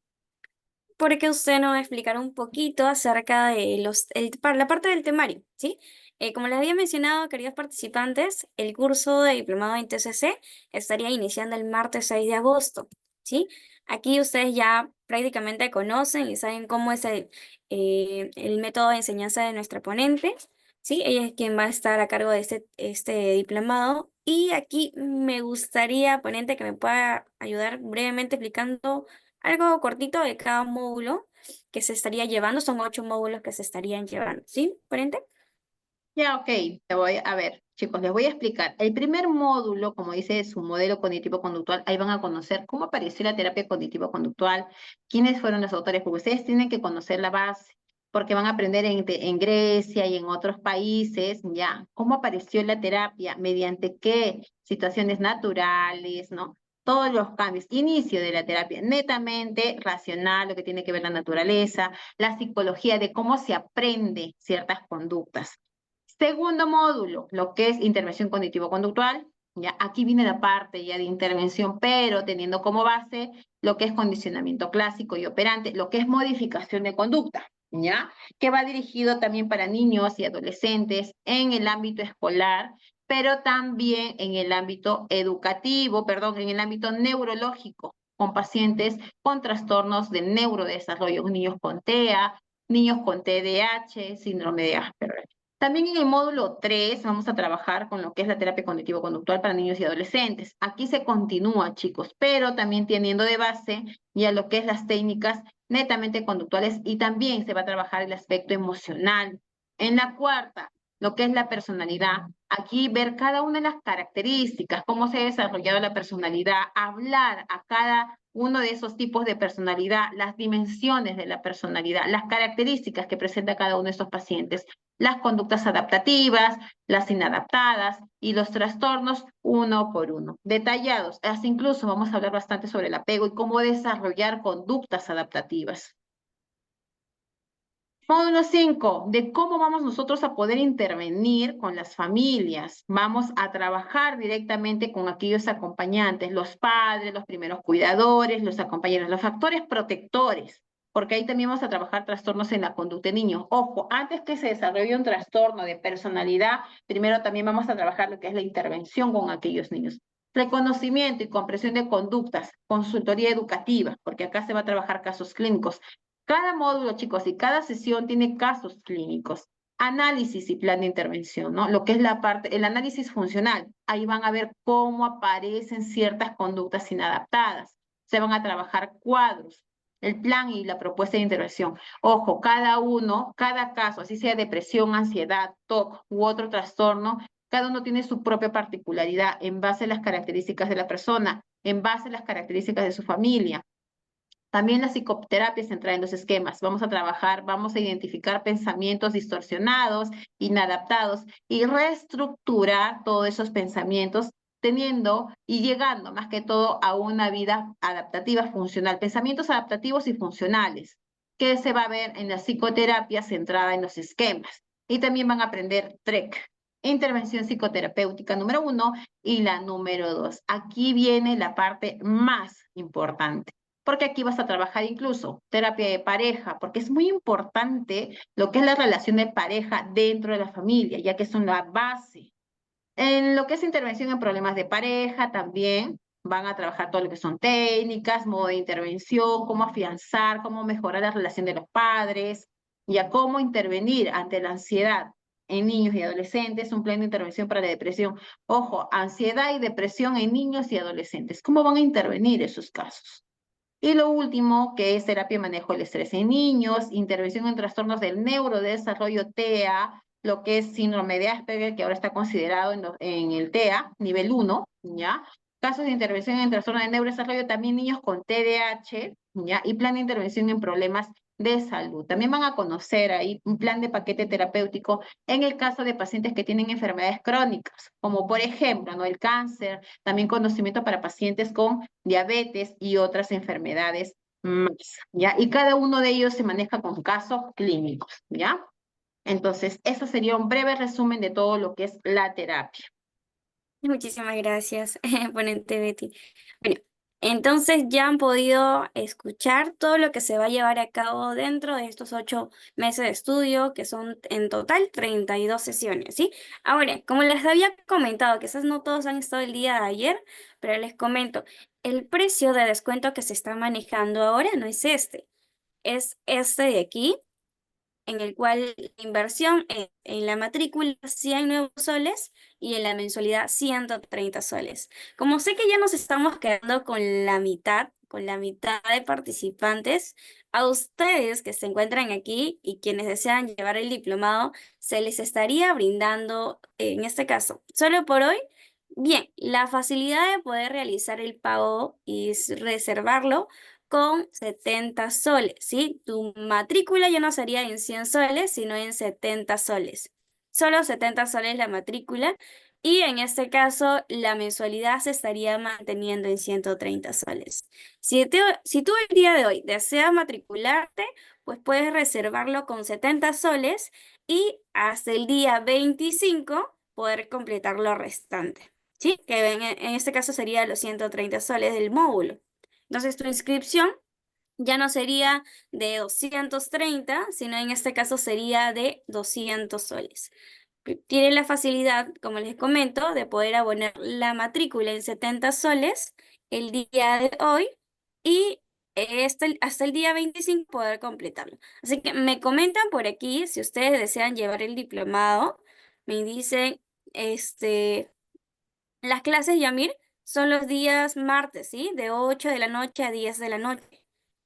porque usted nos va a explicar un poquito acerca de para la parte del temario, ¿sí? Como les había mencionado, queridos participantes, el curso de diplomado en TCC estaría iniciando el martes 6 de agosto, ¿sí? Aquí ustedes ya prácticamente conocen y saben cómo es el método de enseñanza de nuestra ponente, ¿sí? Ella es quien va a estar a cargo de este diplomado. Y aquí me gustaría, ponente, que me pueda ayudar brevemente explicando algo cortito de cada módulo que se estaría llevando. Son 8 módulos que se estarían llevando, ¿sí, ponente? Ya, ok, te voy a ver, chicos, les voy a explicar. El primer módulo, como dice su modelo cognitivo-conductual, ahí van a conocer cómo apareció la terapia cognitivo-conductual, quiénes fueron los autores, porque ustedes tienen que conocer la base, porque van a aprender en Grecia y en otros países, ya, cómo apareció la terapia, mediante qué situaciones naturales, ¿no? Todos los cambios, inicio de la terapia, netamente racional, lo que tiene que ver la naturaleza, la psicología de cómo se aprende ciertas conductas. Segundo módulo, lo que es intervención cognitivo-conductual. Ya, aquí viene la parte ya de intervención, pero teniendo como base lo que es condicionamiento clásico y operante, lo que es modificación de conducta, ¿ya? Que va dirigido también para niños y adolescentes en el ámbito escolar, pero también en el ámbito educativo, perdón, en el ámbito neurológico, con pacientes con trastornos de neurodesarrollo, niños con TEA, niños con TDAH, síndrome de Asperger. También en el módulo 3 vamos a trabajar con lo que es la terapia cognitivo-conductual para niños y adolescentes. Aquí se continúa, chicos, pero también teniendo de base ya lo que es las técnicas netamente conductuales y también se va a trabajar el aspecto emocional. En la cuarta, lo que es la personalidad. Aquí ver cada una de las características, cómo se ha desarrollado la personalidad, hablar a cada uno de esos tipos de personalidad, las dimensiones de la personalidad, las características que presenta cada uno de estos pacientes, las conductas adaptativas, las inadaptadas y los trastornos uno por uno, detallados. Hasta incluso vamos a hablar bastante sobre el apego y cómo desarrollar conductas adaptativas. Módulo 5, de cómo vamos nosotros a poder intervenir con las familias. Vamos a trabajar directamente con aquellos acompañantes, los padres, los primeros cuidadores, los acompañantes, los factores protectores, porque ahí también vamos a trabajar trastornos en la conducta de niños. Ojo, antes que se desarrolle un trastorno de personalidad, primero también vamos a trabajar lo que es la intervención con aquellos niños. Reconocimiento y comprensión de conductas, consultoría educativa, porque acá se va a trabajar casos clínicos. Cada módulo, chicos, y cada sesión tiene casos clínicos, análisis y plan de intervención, ¿no? Lo que es la parte, el análisis funcional. Ahí van a ver cómo aparecen ciertas conductas inadaptadas. Se van a trabajar cuadros, el plan y la propuesta de intervención. Ojo, cada uno, cada caso, así sea depresión, ansiedad, TOC u otro trastorno, cada uno tiene su propia particularidad en base a las características de la persona, en base a las características de su familia. También la psicoterapia se entra en los esquemas. Vamos a trabajar, vamos a identificar pensamientos distorsionados, inadaptados y reestructurar todos esos pensamientos teniendo y llegando más que todo a una vida adaptativa funcional. Pensamientos adaptativos y funcionales, que se va a ver en la psicoterapia centrada en los esquemas. Y también van a aprender TREC, intervención psicoterapéutica número 1 y la número 2. Aquí viene la parte más importante, porque aquí vas a trabajar incluso terapia de pareja, porque es muy importante lo que es la relación de pareja dentro de la familia, ya que son la base. En lo que es intervención en problemas de pareja, también van a trabajar todo lo que son técnicas, modo de intervención, cómo afianzar, cómo mejorar la relación de los padres, y a cómo intervenir ante la ansiedad en niños y adolescentes, un plan de intervención para la depresión. Ojo, ansiedad y depresión en niños y adolescentes. ¿Cómo van a intervenir esos casos? Y lo último, que es terapia y manejo del estrés en niños, intervención en trastornos del neurodesarrollo TEA, lo que es síndrome de Asperger, que ahora está considerado en el TEA, nivel 1, ¿ya? Casos de intervención en trastornos de neurodesarrollo, también niños con TDAH, ¿ya? Y plan de intervención en problemas de salud. También van a conocer ahí un plan de paquete terapéutico en el caso de pacientes que tienen enfermedades crónicas, como por ejemplo, ¿no? El cáncer, también conocimiento para pacientes con diabetes y otras enfermedades más, ¿ya? Y cada uno de ellos se maneja con casos clínicos, ¿ya? Entonces, eso sería un breve resumen de todo lo que es la terapia. Muchísimas gracias, ponente Betty. Bueno, entonces ya han podido escuchar todo lo que se va a llevar a cabo dentro de estos 8 meses de estudio, que son en total 32 sesiones, ¿sí? Ahora, como les había comentado, quizás no todos han estado el día de ayer, pero les comento, el precio de descuento que se está manejando ahora no es este de aquí, en el cual la inversión en la matrícula 100 nuevos soles y en la mensualidad 130 soles. Como sé que ya nos estamos quedando con la mitad de participantes, a ustedes que se encuentran aquí y quienes desean llevar el diplomado, se les estaría brindando, en este caso, solo por hoy, bien, la facilidad de poder realizar el pago y reservarlo con 70 soles, ¿sí? Tu matrícula ya no sería en 100 soles, sino en 70 soles. Solo 70 soles la matrícula y en este caso la mensualidad se estaría manteniendo en 130 soles. Si tú el día de hoy deseas matricularte, pues puedes reservarlo con 70 soles y hasta el día 25 poder completar lo restante, ¿sí? Que en este caso sería los 130 soles del módulo. Entonces tu inscripción ya no sería de 230, sino en este caso sería de 200 soles. Tienen la facilidad, como les comento, de poder abonar la matrícula en 70 soles el día de hoy y hasta el día 25 poder completarlo. Así que me comentan por aquí si ustedes desean llevar el diplomado, me dicen, las clases, Yamir, son los días martes, ¿sí? De 8 de la noche a 10 de la noche.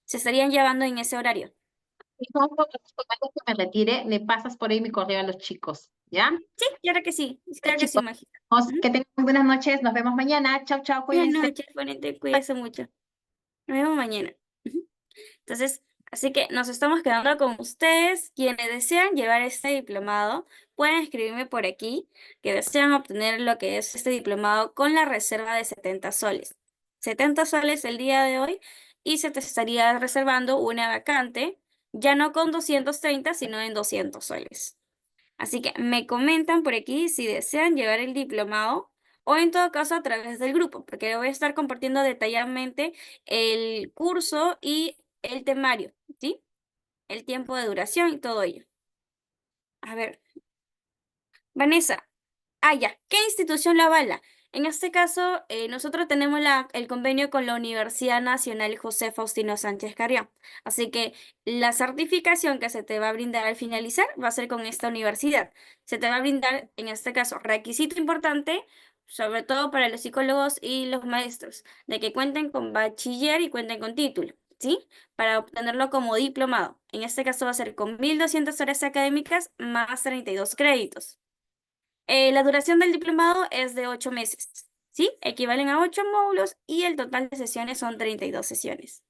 Se estarían llevando en ese horario. Y como antes que me retire, le pasas por ahí mi correo a los chicos, ¿ya? Sí, claro que sí, Chicos, Magita. Ujú. que tengan muy buenas noches. Nos vemos mañana. Chao, chao, Buenas cuídense. noches, ponente, cuídese mucho. Nos vemos mañana. Ujú. Entonces, así que nos estamos quedando con ustedes. Quienes desean llevar este diplomado, pueden escribirme por aquí que desean obtener lo que es este diplomado con la reserva de 70 soles. 70 soles el día de hoy y se te estaría reservando una vacante, ya no con 230, sino en 200 soles. Así que me comentan por aquí si desean llevar el diplomado o en todo caso a través del grupo, porque voy a estar compartiendo detalladamente el curso y el temario, ¿sí? El tiempo de duración y todo ello. A ver, Vanessa. Ya. ¿Qué institución la avala? En este caso, nosotros tenemos el convenio con la Universidad Nacional José Faustino Sánchez Carrión. Así que la certificación que se te va a brindar al finalizar va a ser con esta universidad. Se te va a brindar, en este caso, requisito importante, sobre todo para los psicólogos y los maestros, de que cuenten con bachiller y cuenten con título, ¿sí? Para obtenerlo como diplomado. En este caso va a ser con 1.200 horas académicas más 32 créditos. La duración del diplomado es de 8 meses, ¿sí? Equivalen a 8 módulos y el total de sesiones son 32 sesiones.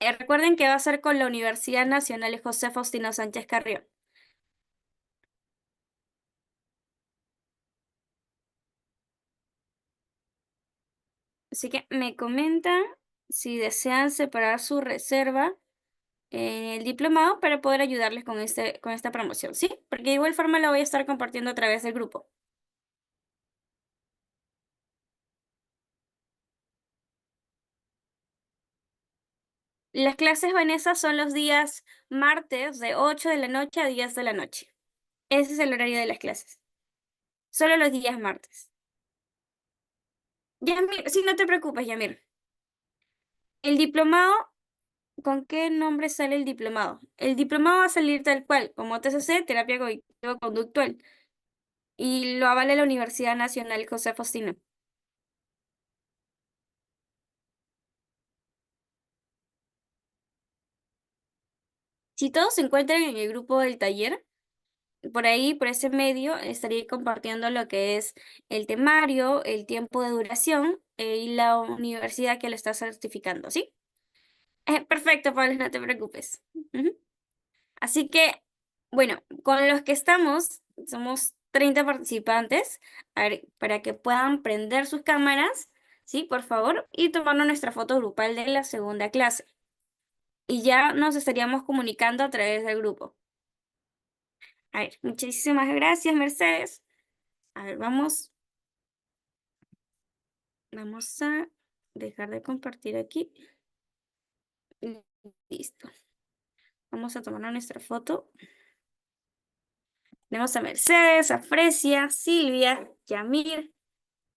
Recuerden que va a ser con la Universidad Nacional José Faustino Sánchez Carrión. Así que me comentan si desean separar su reserva en el diplomado para poder ayudarles con esta promoción, ¿sí? Porque de igual forma la voy a estar compartiendo a través del grupo. Las clases, Vanessa, son los días martes de 8 de la noche a 10 de la noche. Ese es el horario de las clases. Solo los días martes. Yamir, sí, no te preocupes, Yamir. El diplomado, ¿con qué nombre sale el diplomado? El diplomado va a salir tal cual, como TCC, terapia cognitivo-conductual, y lo avala la Universidad Nacional José Faustino. Si todos se encuentran en el grupo del taller, por ahí, por ese medio, estaría compartiendo lo que es el temario, el tiempo de duración y la universidad que lo está certificando, ¿sí? Perfecto, Pablo, no te preocupes. Ujú. Así que, bueno, con los que estamos, somos 30 participantes, a ver, para que puedan prender sus cámaras, ¿sí? Por favor, y tomarnos nuestra foto grupal de la segunda clase. Y ya nos estaríamos comunicando a través del grupo. A ver, muchísimas gracias, Mercedes. A ver, vamos a dejar de compartir aquí. Listo. Vamos a tomar nuestra foto. Tenemos a Mercedes, a Fresia, Silvia, Yamir,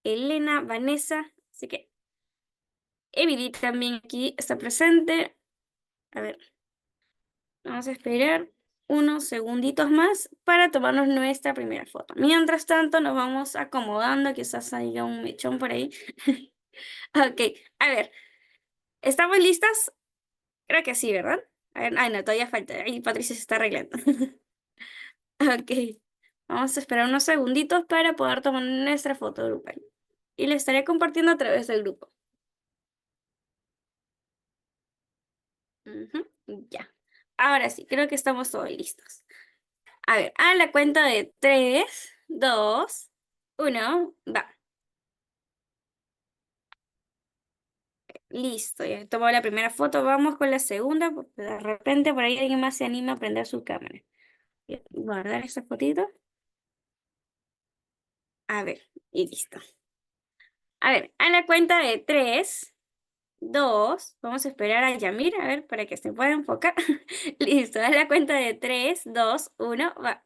Elena, Vanessa. Así que Emily también aquí está presente. A ver, vamos a esperar unos segunditos más para tomarnos nuestra primera foto. Mientras tanto, nos vamos acomodando, quizás haya un mechón por ahí. Ok, a ver, ¿estamos listas? Creo que sí, ¿verdad? A ver, ay, no, todavía falta. Ahí Patricia se está arreglando. Ok, vamos a esperar unos segunditos para poder tomar nuestra foto grupal. Y la estaré compartiendo a través del grupo. Ujú, ya. Ahora sí, creo que estamos todos listos. A ver, a la cuenta de 3, 2, 1, va. Listo, ya tomó la primera foto. Vamos con la segunda, porque de repente por ahí alguien más se anima a prender su cámara. Guardar esa fotito. A ver, y listo. A ver, a la cuenta de 3, 2, vamos a esperar a Yamir, a ver, para que se pueda enfocar. Listo, a la cuenta de 3, 2, 1, va.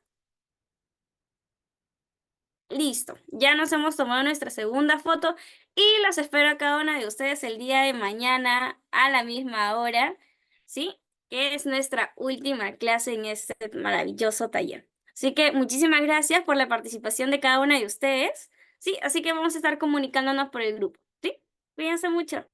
Listo, ya nos hemos tomado nuestra segunda foto y los espero a cada una de ustedes el día de mañana a la misma hora, ¿sí? Que es nuestra última clase en este maravilloso taller. Así que muchísimas gracias por la participación de cada una de ustedes, ¿sí? Así que vamos a estar comunicándonos por el grupo, ¿sí? Cuídense mucho.